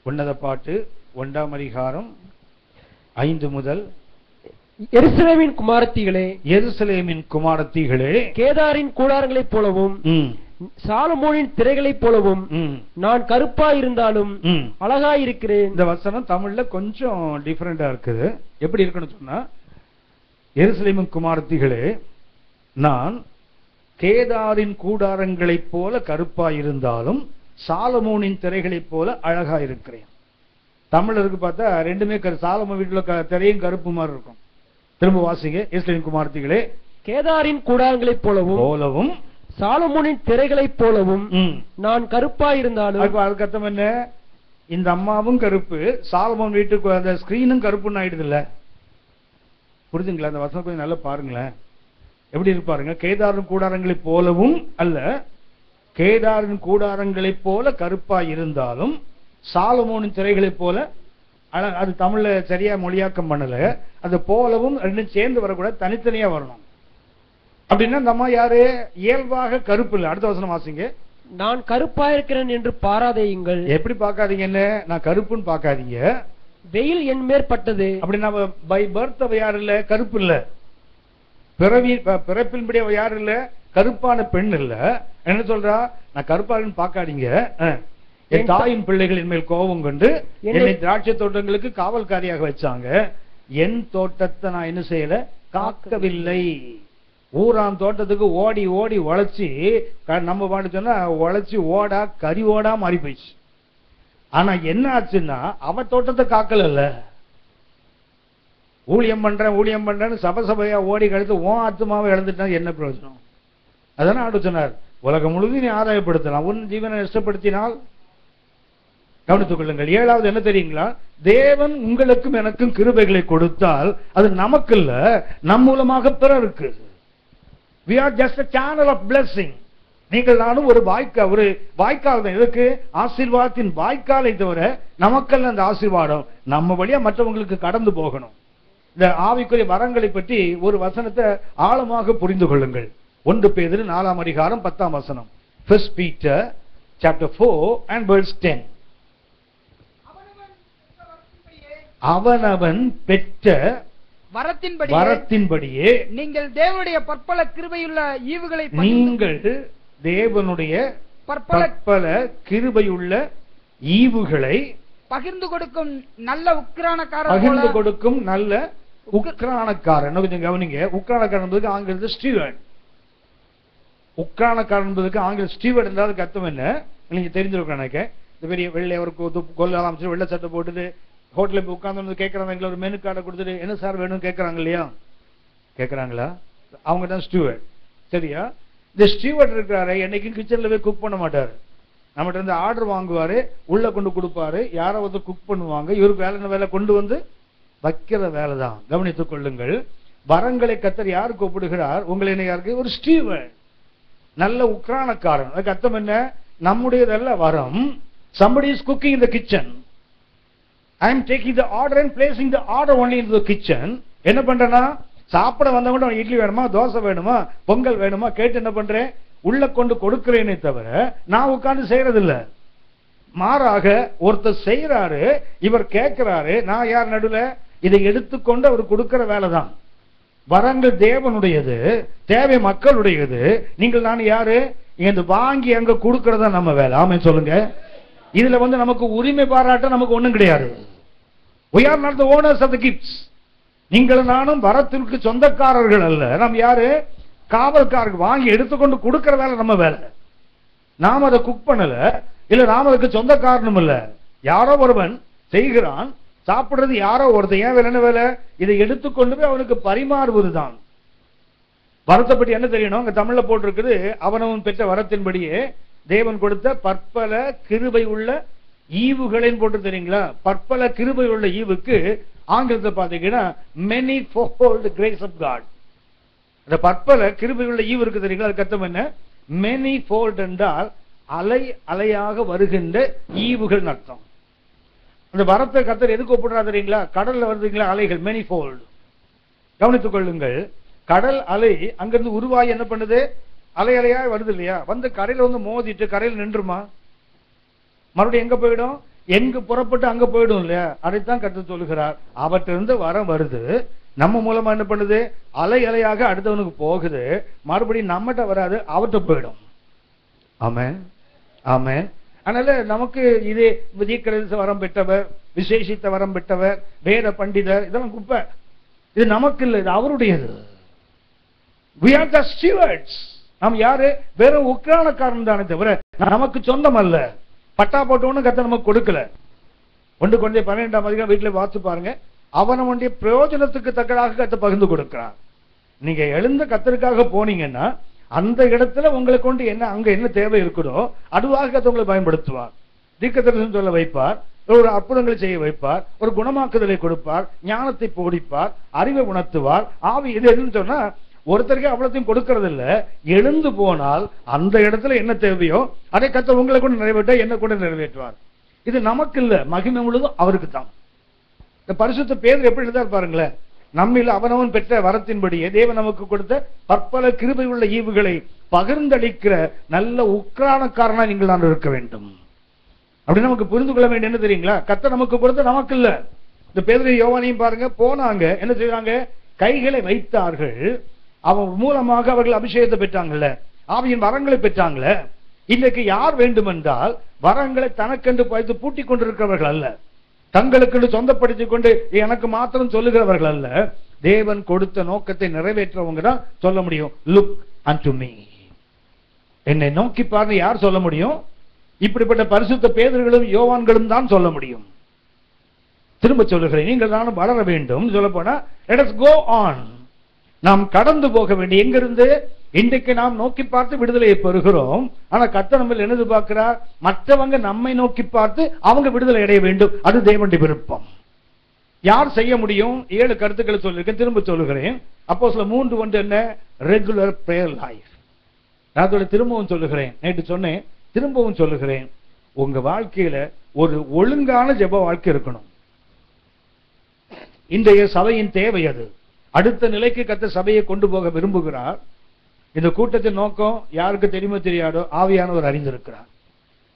உன்னத பாட்டு 1ஆம் அதிகாரம் 5 முதல். எருசலேமின் குமாரத்திகளே, எருசலேமின் குமாரத்திகளே, கேதாரின் கூடாரங்களைப் போலவும் சாலமோனின் திரைகளைப் போலவும் நான் கருப்பாய் இருந்தாலும் அழகாயிருக்கிறேன். இந்த வசனம் தமிழ்ல கொஞ்சம் டிஃபரெண்டா இருக்குது. எப்படி இருக்குன்னு சொன்னா, எருசலேமின் குமாரத்திகளே, நான் கேதாரின் கூடாரங்களைப் போல கருப்பாய் இருந்தாலும் சாலமோனின் திரைகளைப் போல அழகாயிருக்கிறேன். தமிழருக்கு பார்த்தா ரெண்டுமே சாலமோன் வீட்டுல திரையும் கருப்பு மாதிரி இருக்கும். திரும்ப வாசிங்க. எருசலேமின் குமாரத்திகளே, கேதாரின் கூடாரங்களைப் போலவும் சாலமோனின் திரைகளைப் போலவும் நான் கருப்பாய் இருந்தாலும். அதுக்கு அர்த்தம் என்ன? இந்த அம்மாவும் கருப்பு, சாலமோன் வீட்டுக்கு அந்த ஸ்கிரீனும் கருப்புன்னு ஆயிடுது இல்ல? புரிஞ்சுங்களா? அந்த வசனம் கொஞ்சம் நல்லா பாருங்களேன், எப்படி இருப்பாருங்க. கேதாரின் கூடாரங்களைப் போலவும் அல்ல, கேதாரின் கூடாரங்களைப் போல கருப்பாய் இருந்தாலும் சாலமோனின் திரைகளைப் போல. அது தமிழ்ல சரியா மொழியாக்கம் பண்ணல. அது போலவும் ரெண்டும் சேர்ந்து வரக்கூடாது, தனித்தனியா வரணும். அப்படின்னா இந்த அம்மா யாரு? இயல்பாக கருப்பு இல்லை. அடுத்த வசனம் வாசிங்க. நான் கருப்பாயிருக்கிறேன் என்று பாராதேயுங்கள். எப்படி பார்க்காதீங்க? என்ன, நான் கருப்புன்னு பார்க்காதீங்க. வெயில் என் மேற்பட்டது. அப்படின்னா பை பர்த் அவ யாரு இல்ல? கருப்பு இல்ல. பிறப்பின்படி அவ யாரு இல்ல? கருப்பான பெண் இல்ல. என்ன சொல்றா? நான் கருப்பாருன்னு பார்க்காதீங்க. என் தாயின் பிள்ளைகள் என் மேல் கோபம் கொண்டு என்னை திராட்சை தோட்டங்களுக்கு காவல்காரியாக வச்சாங்க. என் தோட்டத்தை நான் என்ன செய்யல? காக்கவில்லை. ஊராம் தோட்டத்துக்கு ஓடி ஓடி உழைச்சி, நம்ம பாட்டு சொன்னா உழைச்சி ஓடா கறி ஓடா மாறி போயிடுச்சு. ஆனா என்ன ஆச்சுன்னா, அவ தோட்டத்தை காக்கல. ஊழியம் பண்றேன்னு சபையா ஓடி கழித்து உன் ஆத்மாவை இழந்துட்டா என்ன பிரயோஜனம்? அதான ஆண்டு சொன்னார், உலகம் முழுவதும் நீ ஆதாயப்படுத்தலாம், உன் ஜீவனை நஷ்டப்படுத்தினால். கவனித்துக் கொள்ளுங்கள். 7வது என்ன தெரியுங்களா? தேவன் உங்களுக்கும் எனக்கும் கிருபைகளை கொடுத்தால் அது நமக்கு இல்ல, நம் மூலமாக பிறருக்கு. We are just a channel of blessing. நீங்கள் நானும் ஒரு வாய்க்கால் தான். இதுக்கு ஆசீர்வாதத்தின் வாய்க்காலை தவிர நமக்கல்ல அந்த ஆசீர்வாதம். நம்ம வழியா மற்றவங்களுக்கு கடந்து போகணும். இந்த ஆவிக்குரிய வரங்களை பற்றி ஒரு வசனத்தை ஆழமாக புரிந்து கொள்ளுங்கள். 1 பேதுரு 4ஆம் அதிகாரம் 10ஆம் வசனம். 1 Peter chapter 4 and verse 10. அவனவன் பெற்ற வரத்தின்படியே நீங்கள் தேவனுடைய பற்பல கிருபையுள்ள ஈவுகளை பற்பல கிருபையுள்ள ஈவுகளை பகிர்ந்து கொடுக்கும் நல்ல உக்ரானக்காரன். கொஞ்சம் கவனிங்க. உக்ரானக்காரன் ஆங்கிலத்தில் ஸ்டீவர்ட். உக்ரானக்காரன் என்பதுக்கு ஆங்கில ஸ்டீவர்ட் என்றால் அர்த்தம் என்ன நீங்க தெரிஞ்சிருக்கணும். எனக்கு இந்த பெரிய வெள்ளை ஒரு கொல்லாம் வெள்ளை சட்டை போட்டுட்டு ஹோட்டலில் போய் உட்கார்ந்து கேட்கறாங்க, ஒரு மெனு கார்டை கொடுத்துட்டு என்ன சார் வேணும் கேட்கறாங்க இல்லையா? கேட்கறாங்களா? அவங்க தான் ஸ்டீவர்ட். சரியா? இந்த ஸ்டீவர்ட் இருக்கிறாரு என்னைக்கும் கிச்சன்ல போய் குக் பண்ண மாட்டாரு. நம்மகிட்ட இருந்து ஆர்டர் வாங்குவாரு, உள்ள கொண்டு கொடுப்பாரு, யாரோ வந்து குக் பண்ணுவாங்க. இவருக்கு வேலை கொண்டு வந்து வைக்கிற வேலை தான். கவனித்துக் கொள்ளுங்கள். வரங்களை கர்த்தர் யாருக்கு ஒப்பிடுகிறார்? உங்களை என்ன யாருக்கு? ஒரு ஸ்டீவர்ட், நல்ல உக்ரானக்காரன். அதுக்கு அர்த்தம் என்ன? நம்முடையதல்ல வரம். somebody is cooking in the kitchen. I am taking the order and placing the order only into the kitchen. என்ன பண்றேன்னா, சாப்பிட வந்தவங்க இட்லி வேணுமா, தோசை வேணுமா, பொங்கல் வேணுமா கேட்டு என்ன பண்றேன்? உள்ள கொண்டு கொடுக்கிறேனே தவிர நான் உட்கார்ந்து செய்யறது இல்ல. மாறாக ஒருத்தர் செய்யறாரு, இவர் கேட்கிறாரு, நான் யார் நடுவில்? இதை எடுத்துக்கொண்டு அவர் கொடுக்கிற வேலை தான். வரங்கள் தேவனுடையது, தேவை மக்களுடையது. நீங்கள் நான் யாரு? இங்க வாங்கி அங்க கொடுக்கறதா நம்ம வேலை. ஆமென் சொல்லுங்க. இதுல நமக்கு உரிமை பாராட்ட நமக்கு ஒண்ணும் கிடையாது. we are not the owners of the gifts. நீங்கள் நானும் வரத்திற்கு சொந்தக்காரர்கள் அல்ல. நாம் யாரு? காவல்காரர்கள். வாங்கி எடுத்துக்கொண்டு கொடுக்கிற வேலை நம்ம வேலை. நாம் அதை குக் பண்ணல, இல்ல நாம் அதுக்கு சொந்த காரணம் இல்ல. யாரோ ஒருவன் செய்கிறான், சாப்பிடுறது யாரோ ஒருத்தன். ஏன் வேலை? என்ன வேலை? இதை எடுத்துக்கொண்டு போய் அவனுக்கு பரிமாறுவதுதான். வரத்தை பற்றி என்ன தெரியணும்? அங்க தமிழ்ல போட்டிருக்குது, அவனவன் பெற்ற வரத்தின்படியே தேவன் கொடுத்த பற்பல கிருபை உள்ள ஈவுகளின் போட்டு தெரியுங்களா? பற்பல கிருபை உள்ள ஈவுக்கு ஆங்கிலத்தை பார்த்தீங்கன்னா many-fold grace of God. அந்த பற்பல கிருபை உள்ள ஈவு இருக்கு தெரியுங்களா? அதுக்கு அர்த்தம் என்ன? many-fold என்றால் அலை அலையாக வருகின்ற ஈவுகள் அர்த்தம். அந்த வரத்தை கர்த்தர் எதுக்கு ஒப்பிடுறா தெரியுங்களா? கடல்ல வருதுங்களா அலைகள், many-fold. கவனித்துக் கொள்ளுங்கள். கடல் அலை அங்கிருந்து உருவாகி என்ன பண்ணுது? அலை அலையா வருது இல்லையா? வந்து கரையில மோதிட்டு கரையில் நின்றுமா? மறுபடியும் எங்க போயிடும்? எங்க புறப்பட்டு அங்க போயிடும் இல்லையா? அதைத்தான் கர்த்தர் சொல்லுகிறார். அவற்றிலிருந்து வரம் வருது, நம்ம மூலமா என்ன பண்ணுது? அலை அலையாக அடுத்தவனுக்கு போகுது, மறுபடியும் நம்மகிட்ட வராது, அவர்கிட்ட போயிடும். ஆமென், ஆமென். அதனால நமக்கு இது தீர்க்கதரிசி வரம் பெற்றவர், விசேஷித்த வரம் பெற்றவர், வேத பண்டிதர், இதெல்லாம் குப்பை. இது நமக்கு இல்லை, இது அவருடையது. we are the stewards. நாம் யாரு? வெறும் உக்ரானக்காரன் தானே தவிர நமக்கு சொந்தம் அல்ல. பட்டா போட்டவனு கர்த்தர் நமக்கு கொடுக்கல. 1 அதிகாரம் வீட்டுல வாசிச்சு பாருங்க. அவனுடைய பிரயோஜனத்துக்கு தக்கதாக கர்த்தர் பகிர்ந்து கொடுக்கிறார். நீங்க எழுந்த கர்த்தருக்காக போனீங்கன்னா அந்த இடத்துல உங்களுக்கு கொண்டு என்ன அங்க என்ன தேவை இருக்குதோ அதுவாக கர்த்தர் உங்களை பயன்படுத்துவார். தீர்க்கதரிசனம் சொல்ல வைப்பார், ஒரு அற்புதங்களை செய்ய வைப்பார், ஒரு குணமாக்குதலை கொடுப்பார், ஞானத்தை போதிப்பார், அறிவை உணர்த்துவார். ஆவி இது எதுன்னு சொன்னா ஒருத்தருக்கு அவ்வளத்தையும் கொடுக்கறது இல்ல. எழுந்து போனால் அந்த இடத்துல என்ன தேவையோ அதை கர்த்தர் உங்களை கொண்டு நிறைவேற்ற, என்ன கொண்டு நிறைவேற்றுவார். இது நமக்கு இல்ல, மகிமை முழுதும் அவருக்கு தான். இந்த பரிசுத்த பேதுரு எப்படி இருந்தார் பாருங்களேன். நம்மில் அவனவன் பெற்ற வரத்தின்படியே தேவன் நமக்கு கொடுத்த பற்பல கிருபை உள்ள ஈவுகளை பகிர்ந்தளிக்கிற நல்ல உக்ரானக்காரனா நீங்கள் நான் இருக்க வேண்டும். அப்படி நமக்கு புரிந்து கொள்ள வேண்டிய என்ன தெரியுங்களா? கர்த்தர் நமக்கு கொடுத்த நமக்கு இல்ல. இந்த பேதுரு யோவானையும் பாருங்க, போனாங்க, என்ன செய்றாங்க? கைகளை வைத்தார்கள். அவன் மூலமாக அவர்கள் அபிஷேகத்தை பெற்றாங்கல்ல, ஆவியின் வரங்களை பெற்றாங்கல்ல. இன்னைக்கு யார் வேண்டுமென்றால் வரங்களை தனக்கென்று பார்த்து பூட்டிக் கொண்டிருக்கிறவர்கள் அல்ல, தங்களுக்கு சொந்தப்படுத்திக் கொண்டு எனக்கு மாத்திரம் சொல்லுகிறவர்கள் அல்ல. தேவன் கொடுத்த நோக்கத்தை நிறைவேற்றவங்க தான் சொல்ல முடியும். லுக் அன்டு மீ, என்னை நோக்கி பாருங்க. யார் சொல்ல முடியும்? இப்படிப்பட்ட பரிசுத்த பேதுருகளும் யோவான்களும் தான் சொல்ல முடியும். திரும்ப சொல்லுகிறேன், நீங்கள் நானும் வளர வேண்டும் சொல்ல போனா let us go on. நாம் கடந்து போக வேண்டிய எங்கிருந்து இன்றைக்கு நாம் நோக்கி பார்த்து விடுதலையை பெறுகிறோம். ஆனா கர்த்தர் நம்ம என்ன எதிர்பார்க்கிறார்? மற்றவங்க நம்மை நோக்கி பார்த்து அவங்க விடுதலை அடைய வேண்டும். அது தேவனுடைய விருப்பம். யார் செய்ய முடியும்? 7 கருத்துக்களை சொல்லியிருக்கேன், திரும்ப சொல்லுகிறேன். அப்போஸ்தலர் 3:1 என்ன? Regular prayer life. அதோட திரும்பவும் சொல்லுகிறேன், நேற்று சொன்னேன், திரும்பவும் சொல்லுகிறேன். உங்க வாழ்க்கையில ஒரு ஒழுங்கான ஜெப வாழ்க்கை இருக்கணும். இன்றைய சபையின் தேவை அது. அடுத்த நிலைக்கு கர்த்தர் சபையை கொண்டு போக விரும்புகிறார். இந்த கூட்டத்தின் நோக்கம் யாருக்கு தெரியுமோ தெரியாதோ ஆவியானவர் அறிந்திருக்கிறார்.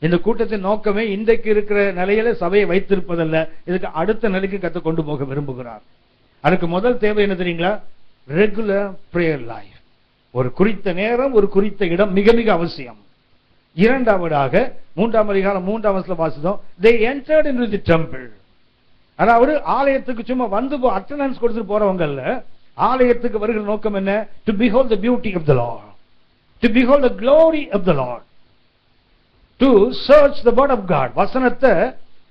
இந்த கூட்டத்தின் நோக்கமே இன்றைக்கு இருக்கிற நிலையில சபையை வைத்திருப்பதல்ல, இதுக்கு அடுத்த நிலைக்கு கர்த்தர் கொண்டு போக விரும்புகிறார். அதுக்கு முதல் தேவை என்ன தெரியுங்களா? Regular prayer life. ஒரு குறித்த நேரம், ஒரு குறித்த இடம் மிக மிக அவசியம். இரண்டாவதாக 3 அதிகாரம் 3 வசனத்துல வாசித்தோம், they entered into the temple. அதாவது ஆலயத்துக்கு சும்மா வந்து அட்டெண்டன்ஸ் கொடுத்துட்டு போறவங்க அல்ல. ஆலயத்துக்கு வருகிற நோக்கம் என்ன? To behold the beauty of the Lord. to behold the glory of the Lord, to search the word of God. வசனத்தை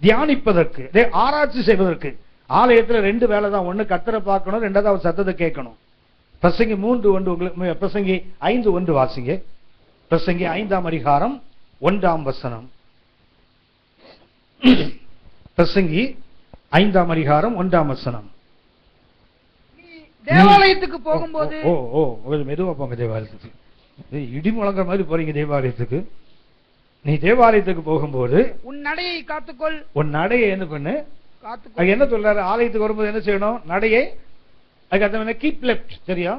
தியானிப்பதற்கு, ஆராய்ச்சி செய்வதற்கு. ஆலயத்துல ரெண்டு வேலை தான். ஒண்ணு கர்த்தரை பார்க்கணும், ரெண்டாவது அவர் சத்தத்தை கேட்கணும். பிரசங்கி 3:1 உங்களுக்கு, பிரசங்கி 5:1 வாசிங்க. பிரசங்கி 5ஆம் அதிகாரம் 1ஆம் வசனம். பிரசங்கி 5ஆம் அதிகாரம் 1ஆம் வசனம். தேவாலயத்துக்கு போகும்போது, கொஞ்சம் மெதுவா போங்க. தேவாலயத்துக்கு இடி முழங்குற மாதிரி போறீங்க. தேவாலயத்துக்கு நீ தேவாலயத்துக்கு போகும்போது உன் நடையை காத்துக்கொள். உன் நடையை என்ன பண்ணு? காத்துக்கொள். என்ன சொல்றாரு? ஆலயத்துக்கு வரும்போது என்ன செய்யணும்? நடையை அதுக்கு கீப் லெஃப்ட். சரியா?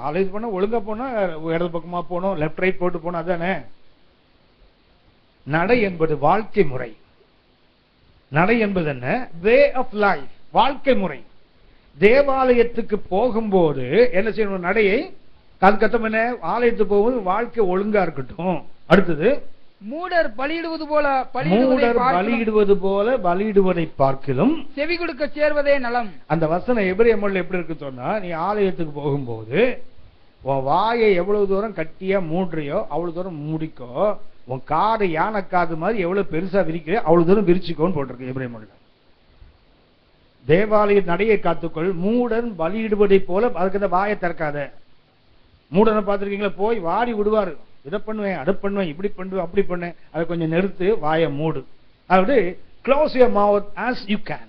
ஆலயத்துக்கு போனா ஒழுங்கா போனா இடது பக்கமா போனோம், லெஃப்ட் ரைட் போட்டு போனோம், அதானே. நடை என்பது வாழ்க்கை முறை. நடை என்பது என்ன? வே ஆஃப் லைஃப், வாழ்க்கை முறை. தேவாலயத்துக்கு போகும்போது என்ன செய்யணும்? நடையை அதுக்கத்தம் என்ன? ஆலயத்துக்கு போகும்போது வாழ்க்கை ஒழுங்கா இருக்கட்டும். அடுத்தது, மூடர் பலியிடுவது போல பலியிடுவதை பார்க்கிலும் செவி கொடுக்க சேர்வதே நலம். அந்த வசனம் எபிரேய மொழியில் எப்படி இருக்கு சொன்னா, நீ ஆலயத்துக்கு போகும்போது உன் வாயை எவ்வளவு தூரம் கட்டியா மூடுறியோ அவ்வளவு தூரம் மூடிக்கோ. உன் காது யானை காது மாதிரி எவ்வளவு பெருசா விரிக்கிறியோ அவ்வளவு தூரம் விரிச்சுக்கோன்னு போட்டிருக்கு எபிரேய மொழியில். தேவாலய நடையை காத்துக்கொள். மூடன் பலியிடுவதை போல. அதுக்கு அந்த வாயை திறக்காத. மூடனை பார்த்திருக்கீங்களா? போய் வாடி விடுவாரு. இதை பண்ணுவேன், அதை பண்ணுவேன், இப்படி பண்ணுவேன், அப்படி பண்ணேன். அதை கொஞ்சம் நிறுத்து, வாயை மூடு. அதாவது close your mouth as you can.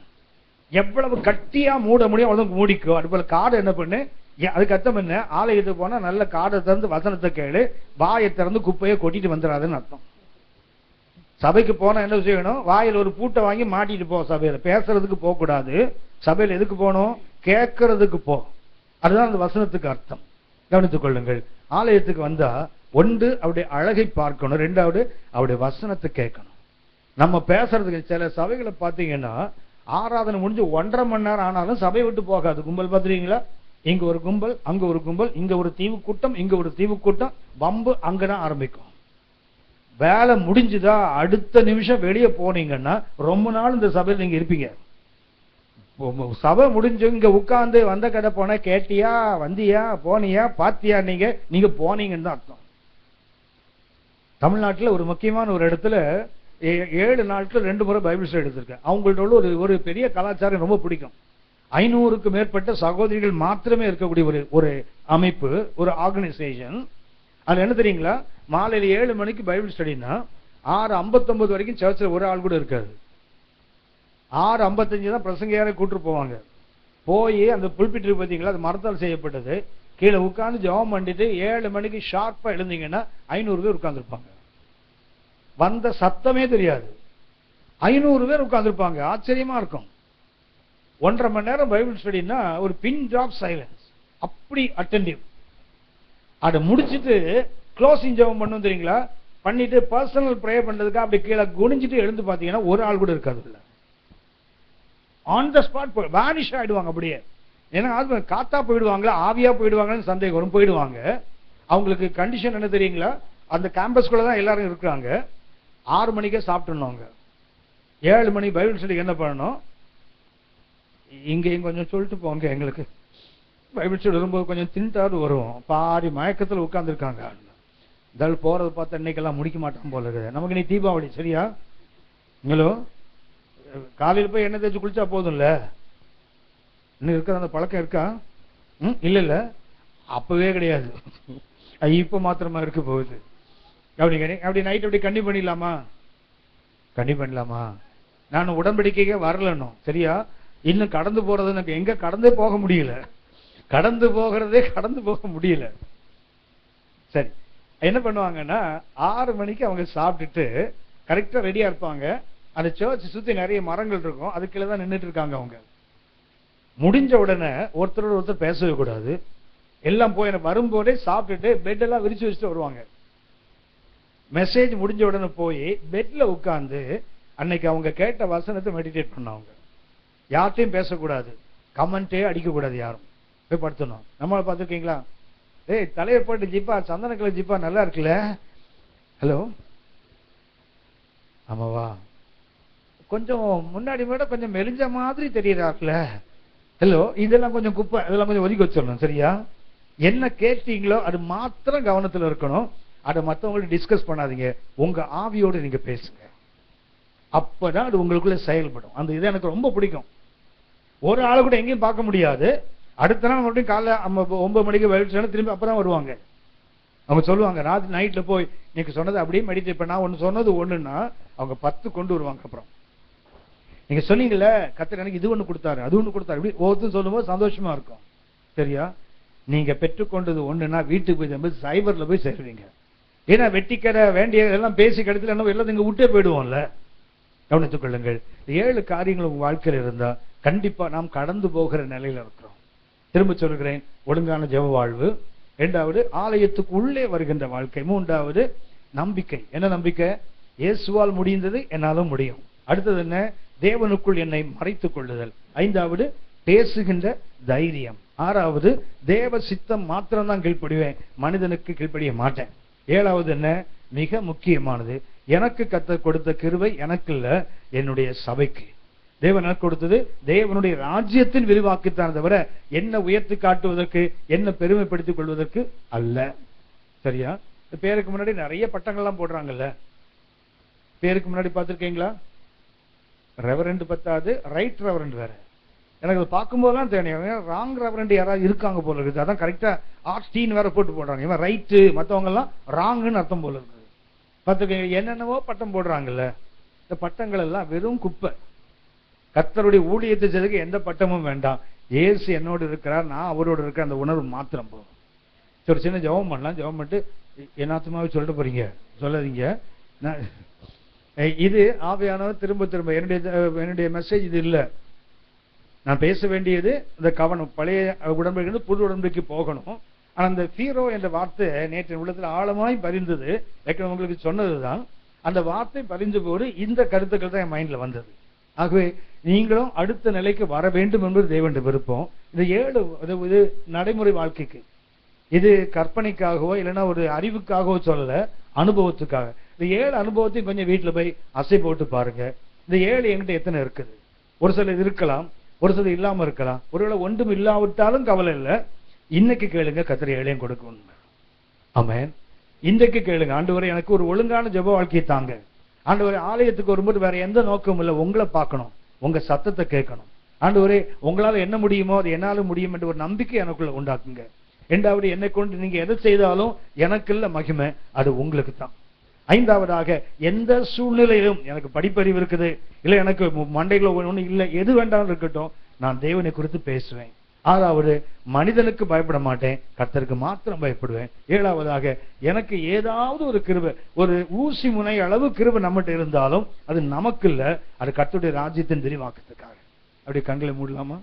எவ்வளவு கட்டியா மூட முடியும் அவ்வளவு மூடிக்கோ. அது போல காடு என்ன பண்ணு? அதுக்கு அர்த்தம் என்ன? ஆலயத்துக்கு போனா நல்ல காடை திறந்து வசனத்தை கேளு, வாயை திறந்து குப்பையை கொட்டிட்டு வந்துடாதுன்னு அர்த்தம். சபைக்கு போனா என்ன செய்யணும்? வாயில் ஒரு பூட்டை வாங்கி மாட்டிட்டு போ. சபையில பேசுறதுக்கு போக கூடாது. சபையில எதுக்கு போகணும்? கேட்கறதுக்கு போ. அதுதான் அந்த வசனத்துக்கு அர்த்தம். கவனித்துக் கொள்ளுங்கள். ஆலயத்துக்கு வந்தா ஒன்று அவருடைய அழகை பார்க்கணும், ரெண்டாவது அவருடைய வசனத்தை கேட்கணும். நம்ம பேசுறதுக்கு சில சபைகளை பார்த்தீங்கன்னா ஆராதனை முடிஞ்சு 1.5 மணி நேரம் ஆனாலும் சபை விட்டு போகாது. கும்பல் பார்த்துருக்கீங்களா? இங்க ஒரு கும்பல், அங்க ஒரு கும்பல், இங்க ஒரு தீவு கூட்டம், இங்க ஒரு தீவு கூட்டம், பம்பு அங்கதான் ஆரம்பிக்கும். வேலை முடிஞ்சுதா அடுத்த நிமிஷம் வெளியே போனீங்கன்னா ரொம்ப நாள் இந்த சபையில் நீங்க இருப்பீங்க. சபை முடிஞ்சு இங்க உட்கார்ந்து வந்த கதை போன கேட்டியா, வந்தியா, போனியா, பாத்தியா, நீங்க போனீங்கன்னு தான் அர்த்தம். தமிழ்நாட்டில் ஒரு முக்கியமான ஒரு இடத்துல 7 நாட்கள் 2 முறை பைபிள் ஸ்டடி எடுத்திருக்கேன். அவங்கள்ட்ட ஒரு பெரிய கலாச்சாரம் ரொம்ப பிடிக்கும். 500க்கு மேற்பட்ட சகோதரிகள் மாத்திரமே இருக்கக்கூடிய ஒரு அமைப்பு, ஒரு ஆர்கனைசேஷன். அது என்ன தெரியுங்களா? மாலையில 7 மணிக்கு பைபிள் ஸ்டடினா 6:59 வரைக்கும் சர்ச்சில் ஒரு ஆள் கூட இருக்காது. 6:55 தான் பிரசங்கியாரை கூட்டு போவாங்க. போய் அந்த புல்பிட்டு பார்த்தீங்களா, அது மரத்தால் செய்யப்பட்டது. கீழே உட்கார்ந்து ஜெபம் பண்ணிட்டு 7 மணிக்கு ஷார்ப்பா எழுந்தீங்கன்னா 500 பேர் உட்கார்ந்துருப்பாங்க. வந்த சத்தமே தெரியாது. 500 பேர் உட்கார்ந்துருப்பாங்க. ஆச்சரியமா இருக்கும். 1.5 மணி நேரம் பைபிள் ஸ்டடினா ஒரு பின் டிராப் சைலன்ஸ். அப்படி அட்டென்டிவ். அதை முடிச்சுட்டு க்ளோசிங் ஜெபம் பண்ணும் தெரியுங்களா? பண்ணிட்டு பர்சனல் ப்ரே பண்றதுக்கு அப்படி கீழே குனிஞ்சிட்டு எழுந்து பார்த்தீங்கன்னா ஒரு ஆள் கூட இருக்காது. இல்லை, ஆன் த ஸ்பாட் வேனிஷ் ஆயிடுவாங்க அப்படியே. ஏன்னா காத்தா போயிடுவாங்களா, ஆவியா போயிடுவாங்கன்னு சந்தேகம் வரும். போயிடுவாங்க. அவங்களுக்கு கண்டிஷன் என்ன தெரியுங்களா? அந்த கேம்பஸ்குள்ள தான் எல்லாரும் இருக்கிறாங்க. 6 மணிக்கே சாப்பிட்டுருவாங்க. 7 மணி பைபிள் ஸ்டடி என்ன பண்ணணும்? இங்கேயும் கொஞ்சம் சொல்லிட்டு போங்க. எங்களுக்கு பைபிள் ஸ்டடி வரும்போது கொஞ்சம் திண்டாவது வரும். பாதி மயக்கத்தில் உட்கார்ந்துருக்காங்க. இதால் போறது பார்த்தா இன்னைக்கெல்லாம் முடிக்க மாட்டான் போல இருக்குது. நமக்கு நீ தீபாவளி சரியா? நீங்களும் காலையில் போய் எண்ணெய் தேய்ச்சி குளிச்சா போதும்ல. இன்னும் இருக்கிற அந்த பழக்கம் இருக்கா? இல்ல அப்பவே கிடையாது. இப்ப மாத்திரமா இருக்க போகுது. அப்படி நைட் அப்படி கண்டி பண்ணிடலாமா? கண்டி பண்ணலாமா? நான் உடன்படிக்கையே வரலன்னும் சரியா? இன்னும் கடந்து போறது எனக்கு எங்க கடந்தே போக முடியல. கடந்து போக முடியல. சரி, என்ன பண்ணுவாங்கன்னா 6 மணிக்கு அவங்க சாப்பிட்டுட்டு கரெக்டா ரெடியா இருப்பாங்க. அந்த சர்ச் சுத்தி நிறைய மரங்கள் இருக்கும். அதுக்குள்ள தான் நின்றுட்டு இருக்காங்க. அவங்க முடிஞ்ச உடனே ஒருத்தரோட ஒருத்தர் பேசவே கூடாது. எல்லாம் போய் வரும்போதே சாப்பிட்டுட்டு பெட் எல்லாம் விரிச்சு வச்சுட்டு வருவாங்க. மெசேஜ் முடிஞ்ச உடனே போய் பெட்ல உட்கார்ந்து அன்னைக்கு அவங்க கேட்ட வசனத்தை மெடிடேட் பண்ணவங்க. யார்ட்டையும் பேசக்கூடாது, கமெண்டே அடிக்க கூடாது, யாரும் போய் படுத்தணும். நம்மளை பார்த்துருக்கீங்களா? தலையை போட்டு ஜிப்பா, சந்தன கலர் ஜிப்பா நல்லா இருக்குல்ல, ஹலோ ஆமாவா, கொஞ்சம் முன்னாடி விட கொஞ்சம் மெலிஞ்ச மாதிரி தெரியறாருல, ஹலோ இதெல்லாம் கொஞ்சம் குப்பை, இதெல்லாம் கொஞ்சம் ஒதுக்கி வச்சிடணும் சரியா? என்ன கேட்டீங்களோ அது மாத்திரம் கவனத்துல இருக்கணும். அதை மற்றவங்கள்ட்ட டிஸ்கஸ் பண்ணாதீங்க. உங்க ஆவியோடு நீங்க பேசுங்க. அப்பதான் அது உங்களுக்குள்ள செயல்படும். அந்த இது எனக்கு ரொம்ப பிடிக்கும். ஒரு ஆளு கூட எங்கேயும் பார்க்க முடியாது. அடுத்த நாள் மறுபடியும் காலைல 9 மணிக்கு வெளிச்சம் திரும்பி அப்பதான் வருவாங்க. அவங்க சொல்லுவாங்க, ராத்திரி நைட்ல போய் நீங்க சொன்னது அப்படியே மெடிடேட் பண்ணா ஒன்னு சொன்னது ஒண்ணுன்னா அவங்க 10 கொண்டு வருவாங்க. அப்புறம் நீங்க சொன்னீங்கல்ல கர்த்தர் எனக்கு இது ஒண்ணு கொடுத்தாரு அது ஒண்ணு கொடுத்தாரு இப்படி ஒவ்வொருத்தரும் சொல்லும்போது சந்தோஷமா இருக்கும். சரியா? நீங்க பெற்றுக்கொண்டது ஒண்ணுன்னா வீட்டுக்கு போய் தம்பி சைபர்ல போய் சேருவீங்க. ஏன்னா வெட்டிக்கரை வேண்டிய எல்லாம் பேசி கிடைத்துல என்ன எல்லாம் நீங்க விட்டே போயிடுவோம்ல. கவனித்துக் கொள்ளுங்கள். 7 காரியங்கள் உங்க வாழ்க்கையில் இருந்தா கண்டிப்பா நாம் கடந்து போகிற நிலையில இருக்கிறோம். திரும்ப சொல்கிறேன், ஒழுங்கான ஜெப வாழ்வு. 2வது ஆலயத்துக்கு உள்ளே வருகின்ற வாழ்க்கை. 3வது நம்பிக்கை. என்ன நம்பிக்கை? இயேசுவால் முடிந்தது என்னாலும் முடியும். அடுத்தது என்ன? தேவனுக்குள் என்னை மறைத்துக் கொள்ளுதல். 5வது பேசுகின்ற தைரியம். 6வது தேவ சித்தம் மாத்திரம் தான் கீழ்ப்படிவேன், மனிதனுக்கு கீழ்ப்படிய மாட்டேன். 7வது என்ன? மிக முக்கியமானது, எனக்கு கர்த்தர் கொடுத்த கிருபை எனக்கு இல்ல, என்னுடைய சபைக்கு. தேவன் எனக்கு கொடுத்தது தேவனுடைய ராஜ்யத்தின் விரிவாக்குத்தான் தவிர என்ன உயர்த்தி காட்டுவதற்கு என்ன பெருமைப்படுத்திக் கொள்வதற்கு அல்ல. சரியா? பேருக்கு முன்னாடி நிறைய பட்டங்கள்லாம் போடுறாங்கல்ல. பேருக்கு முன்னாடி பார்த்திருக்கீங்களா? ரெவரண்ட் பத்தாது, ரைட் ரெவரண்ட் வேற. எனக்கு அதை பார்க்கும்போதுதான் தெரியும் ராங் ரெவரண்ட் யாராவது இருக்காங்க போல இருக்குது. அதான் கரெக்டா ஆர்டீன் வேற போட்டு போடுறாங்க. இவன் ரைட்டு, மற்றவங்க எல்லாம் ராங்குன்னு அர்த்தம் போல இருக்குது. பார்த்துருக்கீங்க? என்னென்னவோ பட்டம் போடுறாங்கல்ல. இந்த பட்டங்கள் எல்லாம் வெறும் குப்பை. கர்த்தருடைய ஊழியத்தை செய்ததுக்கு எந்த பட்டமும் வேண்டாம். இயேசு என்னோடு இருக்கிறார், நான் அவரோடு இருக்கிற அந்த உணர்வு மாத்திரம் போகும். ஒரு சின்ன ஜெபம் பண்ணலாம். ஜெபம் பண்ணிட்டு என்னாத்துமாவே சொல்லிட்டு போறீங்க சொல்லாதீங்க. இது ஆவியானவர் திரும்ப திரும்ப என்னுடைய மெசேஜ் இது இல்லை. நான் பேச வேண்டியது இந்த கவனம். பழைய உடன்படிக்கை புது உடன்படிக்கைக்கு போகணும். ஆனா அந்த ஃபீரோ என்ற வார்த்தை நேற்று உள்ளத்துல ஆழமாய் பரிந்தது. உங்களுக்கு சொன்னதுதான் அந்த வார்த்தை பரிஞ்ச போது இந்த கருத்துக்கள் தான் என் மைண்ட்ல வந்தது. ஆகவே நீங்களும் அடுத்த நிலைக்கு வர வேண்டும் என்பது தேவனுடைய விருப்பம். இந்த 7 இது நடைமுறை வாழ்க்கைக்கு, இது கற்பனைக்காகவோ இல்லைன்னா ஒரு அறிவுக்காகவோ சொல்லல, அனுபவத்துக்காக. இந்த 7 அனுபவத்தையும் கொஞ்சம் வீட்டுல போய் அசை போட்டு பாருங்க. இந்த 7 என்கிட்ட எத்தனை இருக்குது? ஒரு சில இருக்கலாம், ஒரு சில இல்லாம இருக்கலாம். ஒருவேளை ஒன்றும் இல்லாவிட்டாலும் கவலை இல்லை. இன்னைக்கு கேளுங்க, கர்த்தர் 7 கொடுக்கும். ஆமென். இன்றைக்கு கேளுங்க, ஆண்டவரே எனக்கு ஒரு ஒழுங்கான ஜெப வாழ்க்கையை தாங்க. ஆண்டவரே ஆலயத்துக்கு வரும்போது வேற எந்த நோக்கமும் இல்லை, உங்களை பார்க்கணும், உங்க சத்தத்தை கேட்கணும். ஆண்டவரே உங்களால என்ன முடியுமோ அது என்னால முடியும் என்ற ஒரு நம்பிக்கை எனக்குள்ள உண்டாக்குங்க. 2வது என்னை கொண்டு நீங்க எதை செய்தாலும் எனக்கு இல்ல மகிமை, அது உங்களுக்கு தான். 5வதாக எந்த சூழ்நிலையிலும் எனக்கு படிப்பறிவு இருக்குது இல்ல, எனக்கு மண்டைகளை ஒண்ணு இல்லை, எது வேண்டாலும் இருக்கட்டும், நான் தேவனை குறித்து பேசுவேன். 6வது மனிதனுக்கு பயப்பட மாட்டேன், கர்த்தருக்கு மாத்திரம் பயப்படுவேன். 7வதாக எனக்கு ஏதாவது ஒரு கிருபை, ஒரு ஊசி முனை அளவு கிருபை நம்மகிட்ட இருந்தாலும் அது நமக்கு இல்ல, அது கர்த்தருடைய ராஜ்யத்தின் விரிவாக்கத்துக்காக. அப்படி கண்களை மூடலாமா?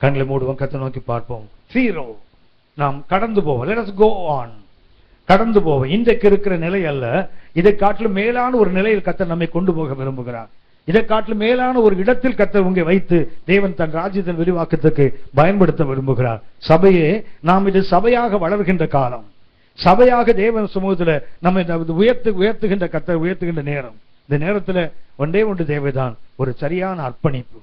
கண்களை மூடுவோம், கர்த்தரை நோக்கி பார்ப்போம். ஃபீரோ நாம் கடந்து போவோம். let us go on. கடந்து போவோம். இன்றைக்கு இருக்கிற நிலை அல்ல, இதை காட்டிலும் மேலான ஒரு நிலையில் கர்த்தர் நம்மை கொண்டு போக விரும்புகிறார். இதை காட்டிலும் மேலான ஒரு இடத்தில் கர்த்தர் உங்களை வைத்து தேவன் தன் ராஜ்யத்தின் விரிவாக்கத்துக்கு பயன்படுத்த விரும்புகிறார். சபையே, நாம் இது சபையாக வளர்கின்ற காலம், சபையாக தேவன் சமூகத்துல நம்ம உயர்த்துகின்ற கர்த்தர் உயர்த்துகின்ற நேரம். இந்த நேரத்துல ஒன்றே ஒன்று தேவைதான், ஒரு சரியான அர்ப்பணிப்பு.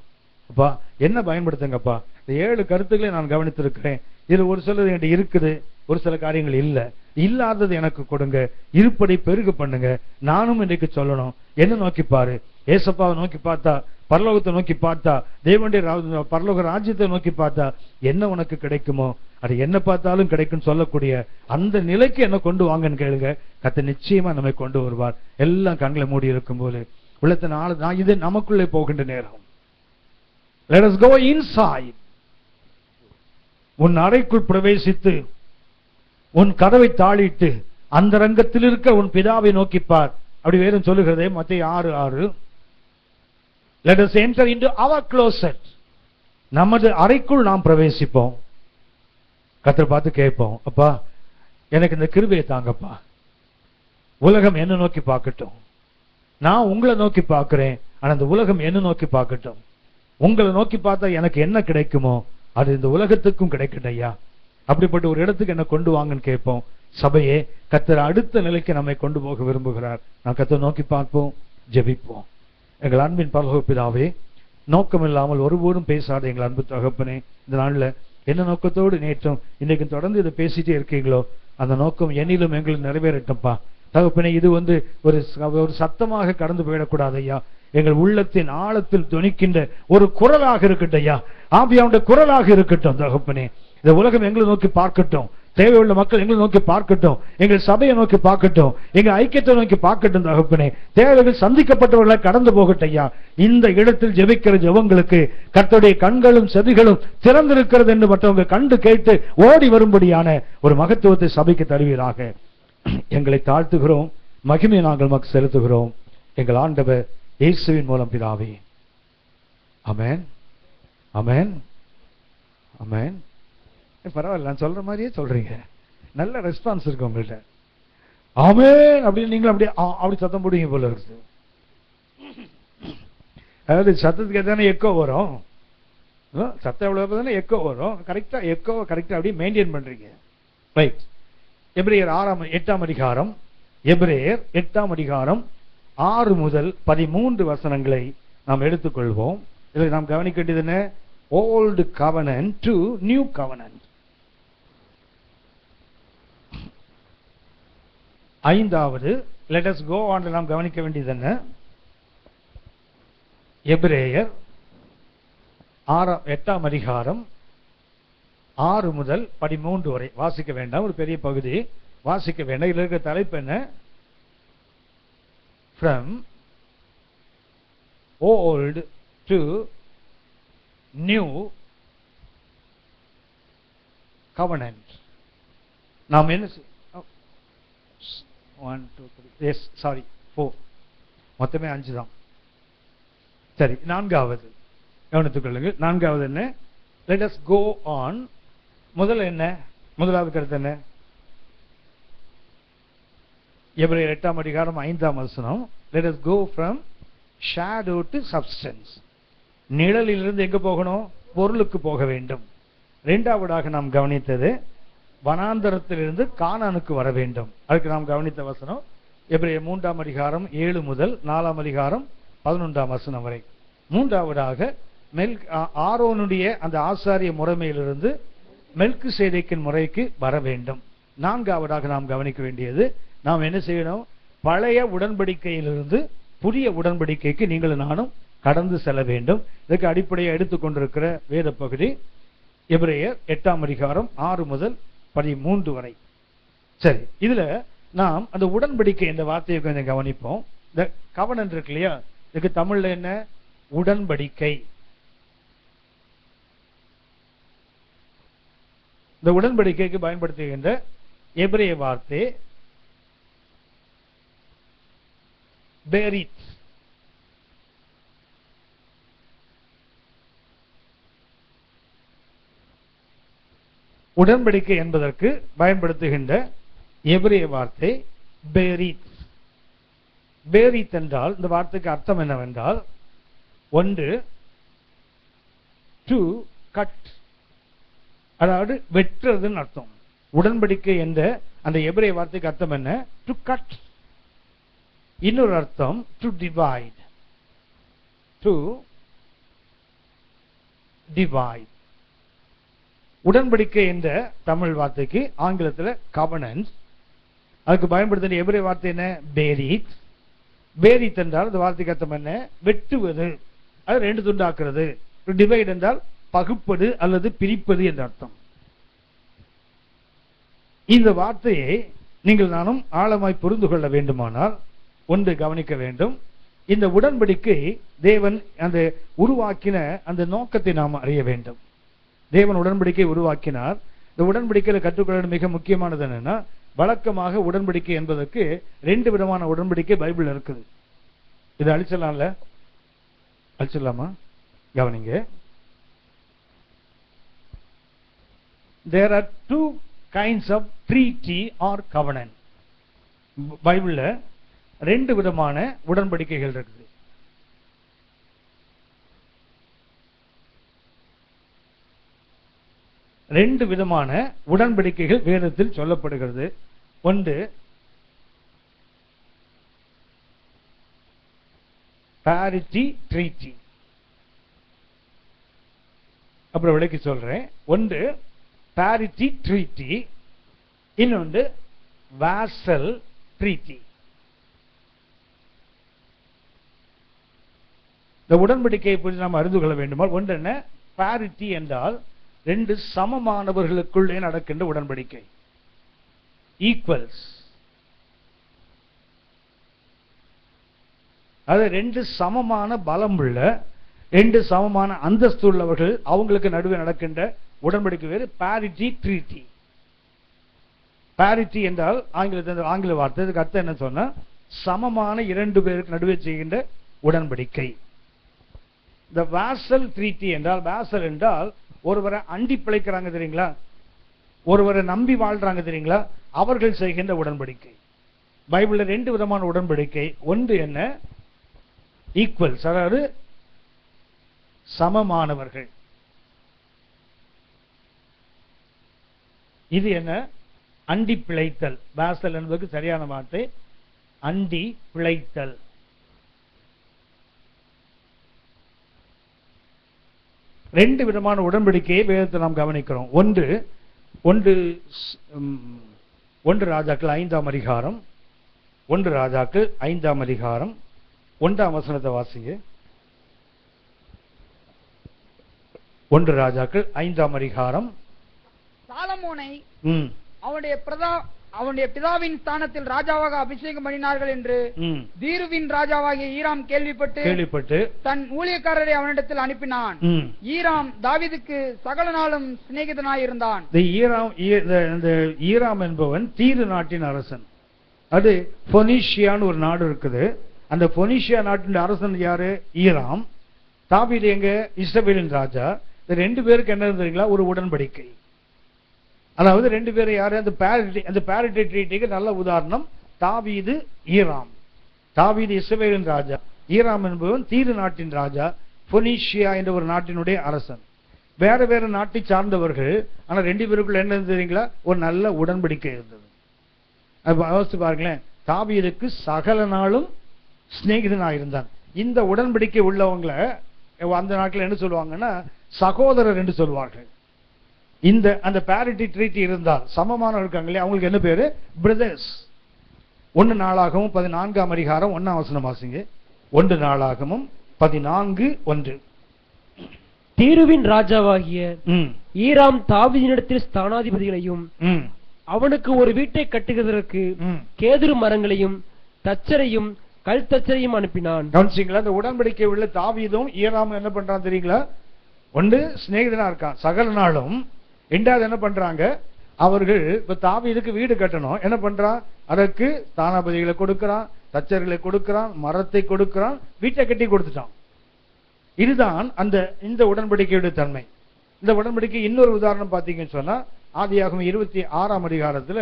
அப்பா என்ன பயன்படுத்துங்கப்பா. இந்த 7 கருத்துக்களை நான் கவனித்திருக்கிறேன். இதுல ஒரு சிலது என்கிட்ட இருக்குது, ஒரு சில காரியங்கள் இல்ல. இல்லாதது எனக்கு கொடுங்க, இருப்பதை பெருகு பண்ணுங்க. நானும் இன்றைக்கு சொல்லணும், என்ன நோக்கி பாரு, ஏசப்பாவை நோக்கி பார்த்தா, பரலோகத்தை நோக்கி பார்த்தா, தேவனுடைய பரலோக ராஜ்யத்தை நோக்கி பார்த்தா என்ன உனக்கு கிடைக்குமோ அது என்ன பார்த்தாலும் கிடைக்கும் சொல்லக்கூடிய அந்த நிலைக்கு என்ன கொண்டு வாங்கன்னு கேளுங்க. கர்த்தர் நிச்சயமா நம்மை கொண்டு வருவார். எல்லாம் கண்களை மூடி இருக்கும் போது உள்ளத்தினால இது நமக்குள்ளே போகின்ற நேரம். Let us go inside. உன் அறைக்குள் பிரவேசித்து உன் கதவை தாளிட்டு அந்த ரங்கத்தில் இருக்க உன் பிதாவை நோக்கிப்பார். அப்படி வேறும் சொல்லுகிறதே மத்தேயு 6:6. Let us enter into our closet. நமது அறைக்குள் நாம் பிரவேசிப்போம். கர்த்தரை பார்த்து கேட்போம், அப்பா எனக்கு இந்த கிருபையை தாங்கப்பா. உலகம் என்ன நோக்கி பார்க்கட்டும், நான் உங்களை நோக்கி பார்க்கிறேன், ஆனா அந்த உலகம் என்ன நோக்கி பார்க்கட்டும். உங்களை நோக்கி பார்த்தா எனக்கு என்ன கிடைக்குமோ அது இந்த உலகத்துக்கும் கிடைக்கட்டும் ஐயா. அப்படிப்பட்ட ஒரு இடத்துக்கு என்ன கொண்டு வாங்கன்னு கேட்போம். சபையே, கர்த்தர் அடுத்த நிலைக்கு நம்மை கொண்டு போக விரும்புகிறார். நான் கர்த்தரை நோக்கி பார்ப்போம், ஜெபிப்போம். எங்கள் அன்பின் பரலோக பிதாவே, நோக்கம் இல்லாமல் ஒருபோதும் பேசாத எங்கள் அன்பு தகப்பனே, இந்த நாள்ல என்ன நோக்கத்தோடு நேற்றும் இன்னைக்கு தொடர்ந்து இதை பேசிட்டே இருக்கீங்களோ அந்த நோக்கம் என்னிலும் எங்களுக்கு நிறைவேறட்டும்பா தகப்பனே. இது ஒரு சத்தமாக கடந்து போயிடக்கூடாது ஐயா. எங்கள் உள்ளத்தின் ஆழத்தில் துணிக்கின்ற ஒரு குரலாக இருக்கட்டும் ஐயா. ஆவியானுடைய குரலாக இருக்கட்டும் தகப்பனே. இந்த உலகம் எங்களை நோக்கி பார்க்கட்டும், தேவையுள்ள மக்கள் எங்களை நோக்கி பார்க்கட்டும், எங்கள் சபையை நோக்கி பார்க்கட்டும், எங்க ஐக்கியத்தை நோக்கி பார்க்கட்டும் தகப்பனே. தேவைகள் சந்திக்கப்பட்டவர்களை கடந்து போகட்டும் ஐயா. இந்த இடத்தில் ஜெபிக்கிற ஜெபங்களுக்கு கர்த்தருடைய கண்களும் செவிகளும் திறந்திருக்கிறது என்று மற்றவங்க கண்டு கேட்டு ஓடி வரும்படியான ஒரு மகத்துவத்தை சபைக்கு தருவீராக. எங்களை தாழ்த்துகிறோம், மகிமையை நாங்கள் மக்கள் செலுத்துகிறோம் எங்கள் ஆண்டவர் இயேசுவின் மூலம் பிதாவே. ஆமென், ஆமென், ஆமென். பரவாயில்ல, நான் சொல்ற மாதிரியே சொல்றீங்க. நல்ல ரெஸ்பான்ஸ் இருக்கு உங்கள்கிட்ட. ஆமென் அப்படின்னு நீங்களும் அப்படி சத்தம் போடுவீங்க போல இருக்கு. அதாவது சத்தத்துக்கு எதானே எக்கோ வரும், சத்தம் எவ்வளவு தானே எக்கோ வரும். கரெக்டா எக்கோ கரெக்டா அப்படியே மெயின்டைன் பண்றீங்க. ரைட். எபிரேயர் 8ஆம் அதிகாரம், எபிரேயர் 8ஆம் அதிகாரம் 6 முதல் 13 வசனங்களை நாம் எடுத்துக்கொள்வோம். இதில் நாம் கவனிக்க வேண்டியது என்ன? Old covenant to new covenant. 5வது let us go on நாம் கவனிக்க வேண்டியது என்ன? எபிரேயர் 8ஆம் அதிகாரம் 6 முதல் 13 வரை வாசிக்க வேண்டாம், ஒரு பெரிய பகுதி வாசிக்க வேண்டாம். இதில் இருக்கிற தலைப்பு என்ன? From old to new covenant. நாம் என்ன 1 2 3 yes sorry 4 மொத்தமே 5 தான். சரி, 4வது கவனித்துக் கொள்ளுங்கள். 4வது என்ன? let us go on. முதல்ல என்ன? முதலாவது கருத்து என்ன? எபிரேயர் 8ஆம் அதிகாரம் 5ஆம் வசனம். let us go from shadow to substance. நிழலிலிருந்து எங்க போகணும்? பொருளுக்கு போக வேண்டும். 2வதாக நாம் கவனித்தது வனாந்தரத்திலிருந்து கானானுக்கு வர வேண்டும். அதுக்கு நாம் கவனித்த வசனம் எபிரேயர் 3ஆம் அதிகாரம் 7 முதல் 4ஆம் அதிகாரம் 11ஆம் வசனம் வரை. 3வதாக ஆரோனுடைய அந்த ஆசாரிய முறைமையிலிருந்து மெல்கிசேதேக்கின் முறைக்கு வர வேண்டும். 4வதாக நாம் கவனிக்க வேண்டியது, நாம் என்ன செய்யணும்? பழைய உடன்படிக்கையிலிருந்து புதிய உடன்படிக்கைக்கு நீங்களும் நானும் கடந்து செல்ல வேண்டும். இதுக்கு அடிப்படையை எடுத்துக்கொண்டிருக்கிற வேத பகுதி எபிரேயர் 8ஆம் அதிகாரம் 6 முதல் 13 வரை. சரி, இதுல நாம் அந்த உடன்படிக்கை என்ற வார்த்தையை கொஞ்சம் கவனிப்போம். இந்த கவனன்ட் இருக்கு இல்லையா, இதுக்கு தமிழ்ல என்ன? உடன்படிக்கை. இந்த உடன்படிக்கைக்கு பயன்படுத்துகின்ற எபிரேய வார்த்தை பெரித். உடன்படிக்கை என்பதற்கு பயன்படுத்துகின்ற எபிரேய வார்த்தை பெரித். பெரித் என்றால் இந்த வார்த்தைக்கு அர்த்தம் என்னவென்றால், ஒன்று டு கட், அதாவது வெட்டுறதுன்னு அர்த்தம். உடன்படிக்கை என்ற அந்த எபிரேய வார்த்தைக்கு அர்த்தம் என்ன? To cut. இன்னொரு அர்த்தம் டு டிவைட். To divide. உடன்படிக்கை என்ற தமிழ் வார்த்தைக்கு ஆங்கிலத்தில் கவனன்ட், அதுக்கு பயன்படுத்தின எபிரேய வார்த்தை என்ன? பேரித். பேரித் என்றால் இந்த வார்த்தைக்கு அர்த்தம் என்ன? வெட்டுவது, அது 2 துண்டாக்குறது. டிவைட் என்றால் பகுப்பது அல்லது பிரிப்பது என்ற அர்த்தம். இந்த வார்த்தையை நீங்கள் நானும் ஆழமாய் புரிந்து கொள்ள வேண்டுமானால் ஒன்று கவனிக்க வேண்டும். இந்த உடன்படிக்கை தேவன் அந்த உருவாக்கின அந்த நோக்கத்தை நாம் அறிய வேண்டும். தேவன் உடன்படிக்கை உருவாக்கினார். இந்த உடன்படிக்கையில் கற்றுக்கொள்ள மிக முக்கியமானது என்னன்னா, வழக்கமாக உடன்படிக்கை என்பதற்கு 2 விதமான உடன்படிக்கை பைபிள் இருக்குது. இது அழிச்சிடலாம்ல? அழிச்சிடலாமா? கவனிங்க. There are 2 kinds of treaty or covenant. பைபிள்ல 2 விதமான உடன்படிக்கைகள் இருக்குது. ரெண்டு விதமான உடன்படிக்கைகள் வேதத்தில் சொல்லப்படுகிறது. ஒன்று parity treaty. A அப்புறம் விளக்கி சொல்றேன். ஒன்று parity treaty, இன்னொன்று vassal treaty. இந்த உடன்படிக்கையை பற்றி நாம் அறிந்து கொள்ள வேண்டுமால் ஒன்று என்ன? parity என்றால் ரெண்டு சமமானவர்களுக்குள்ளே நடக்கின்ற உடன்படிக்கை, ஈக்குவல்ஸ். அது ரெண்டு சமமான பலம் உள்ள, ரெண்டு சமமான அந்தஸ்து உள்ளவர்கள், அவங்களுக்கு நடுவே நடக்கின்ற உடன்படிக்கை வேறு parity treaty. parity என்றால் ஆங்கில வார்த்தை, இதுக்கு அர்த்தம் என்ன சொன்னா சமமான இரண்டு பேருக்கு நடுவே செய்கின்ற உடன்படிக்கை. இந்த vassal treaty என்றால், vassal என்றால் ஒருவரை அண்டி பிழைக்கிறாங்க தெரியுங்களா, ஒருவரை நம்பி வாழ்றாங்க தெரியுங்களா, அவர்கள் செய்கின்ற உடன்படிக்கை. பைபிள்ல ரெண்டு விதமான உடன்படிக்கை. ஒன்று என்ன? ஈக்குவல்ஸ், அதாவது சமமானவர்கள். இது என்ன? அண்டி பிழைத்தல். வாசல் என்பதற்கு சரியான வார்த்தை அண்டி பிழைத்தல். ரெண்டு விதமான உடன்படிக்கையை வேதத்தை நாம் கவனிக்கிறோம். ஒன்று ராஜாக்கள் 5ஆம் அதிகாரம், 1 ராஜாக்கள் 5ஆம் அதிகாரம் 1ஆம் வசனத்தை வாசிங்க. 1 ராஜாக்கள் 5ஆம் அதிகாரம். சாலமோனை அவனுடைய பிதாவின் ஸ்தானத்தில் ராஜாவாக அபிஷேகம் பண்ணினார்கள் என்று தீருவின் ராஜாவாகிய ஈராம் கேள்விப்பட்டு தன் ஊழியக்காரரை அவனிடத்தில் அனுப்பினான். ஈராம் தாவீதுக்கு சகல நாளும் சிநேகிதனாயிருந்தான். ஈராம் என்பவன் தீரு நாட்டின் அரசன். அது பொனிஷியான்னு ஒரு நாடு இருக்குது. அந்த பொனிஷியா நாட்டின் அரசன் யாரு? ஈராம். தாவீது எங்க? இஸ்ரவேலின் ராஜா. இந்த ரெண்டு பேருக்கு என்ன தெரியுங்களா? ஒரு உடன்படிக்கை. அதாவது ரெண்டு பேரும் யாரு? அந்த parity ட்ரீட்டிக்கு நல்ல உதாரணம் தாவீது, ஈராம். தாவீது இஸ்ரவேலின் ராஜா, ஈராம் என்பவன் தீரு நாட்டின் ராஜா, பொனிஷியா என்ற ஒரு நாட்டினுடைய அரசன். வேற வேற நாட்டை சார்ந்தவர்கள். ஆனா ரெண்டு பேருக்குள்ள என்ன தெரியுங்களா? ஒரு நல்ல உடன்படிக்கை இருந்தது. யோசிச்சு பாருங்களேன், தாவீதுக்கு சகல நாளும் சிநேகிதனாயிருந்தான். இந்த உடன்படிக்கை உள்ளவங்களை அந்த நாட்டில் என்ன சொல்லுவாங்கன்னா சகோதரர் என்று சொல்வார்கள். அந்த parity treaty இருந்தால் சமமான இருக்காங்களே, அவங்களுக்கு என்ன பேரு? பிரதர்ஸ். 1 நாளாகமும் 14ஆம் அதிகாரம் 1ஆம் வசனம் வாசிங்க. 1 நாளாகமும் 14:1. தீருவின் ராஜாவாகிய ஈராம் தாவீதினிடத்தில் ஸ்தானாதிபதிகளையும் அவனுக்கு ஒரு வீட்டை கட்டுகிறதற்கு கேதுரு மரங்களையும் தச்சரையும் கல் தச்சரையும் அனுப்பினான். கவனிச்சீங்களா? இந்த உடன்படிக்கை உள்ள தாவீதும் ஈராமும் என்ன பண்றான் தெரியுங்களா? ஒன்று சிநேகிதனா இருக்கான் சகல நாளும். ரெண்டாவது என்ன பண்றாங்க? அவர்கள் இப்ப தாவீதுக்கு வீடு கட்டணும். என்ன பண்றான்? அதற்கு ஸ்தானாபதிகளை கொடுக்கிறான், தச்சர்களை கொடுக்கிறான், மரத்தை கொடுக்கிறான், வீட்டை கட்டி கொடுத்துட்டான். இதுதான் இந்த உடன்படிக்கையுடைய தன்மை. இந்த உடன்படிக்கை இன்னொரு உதாரணம் பார்த்தீங்கன்னு சொன்னா ஆதியாகமம் 26ஆம் அதிகாரத்துல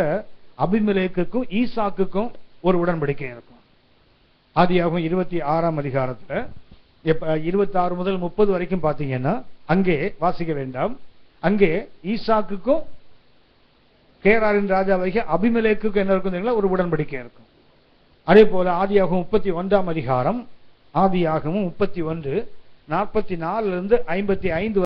அபிமெலேக்குக்கும் ஈசாக்குக்கும் ஒரு உடன்படிக்கை இருக்கும். ஆதியாகமம் 26ஆம் அதிகாரத்துல 26 முதல் 30 வரைக்கும் பாத்தீங்கன்னா அங்கே வாசிக்க வேண்டாம். அங்கே ஈசாக்குக்கும் கேராரின் ராஜாவாகிய அபிமெலேக்குக்கும் என்ன இருக்கும்? ஒரு உடன்படிக்கை இருக்கும். அதே போல ஆதியாகமம் 31ஆம் அதிகாரம், ஆதியாகமம் 31 44 55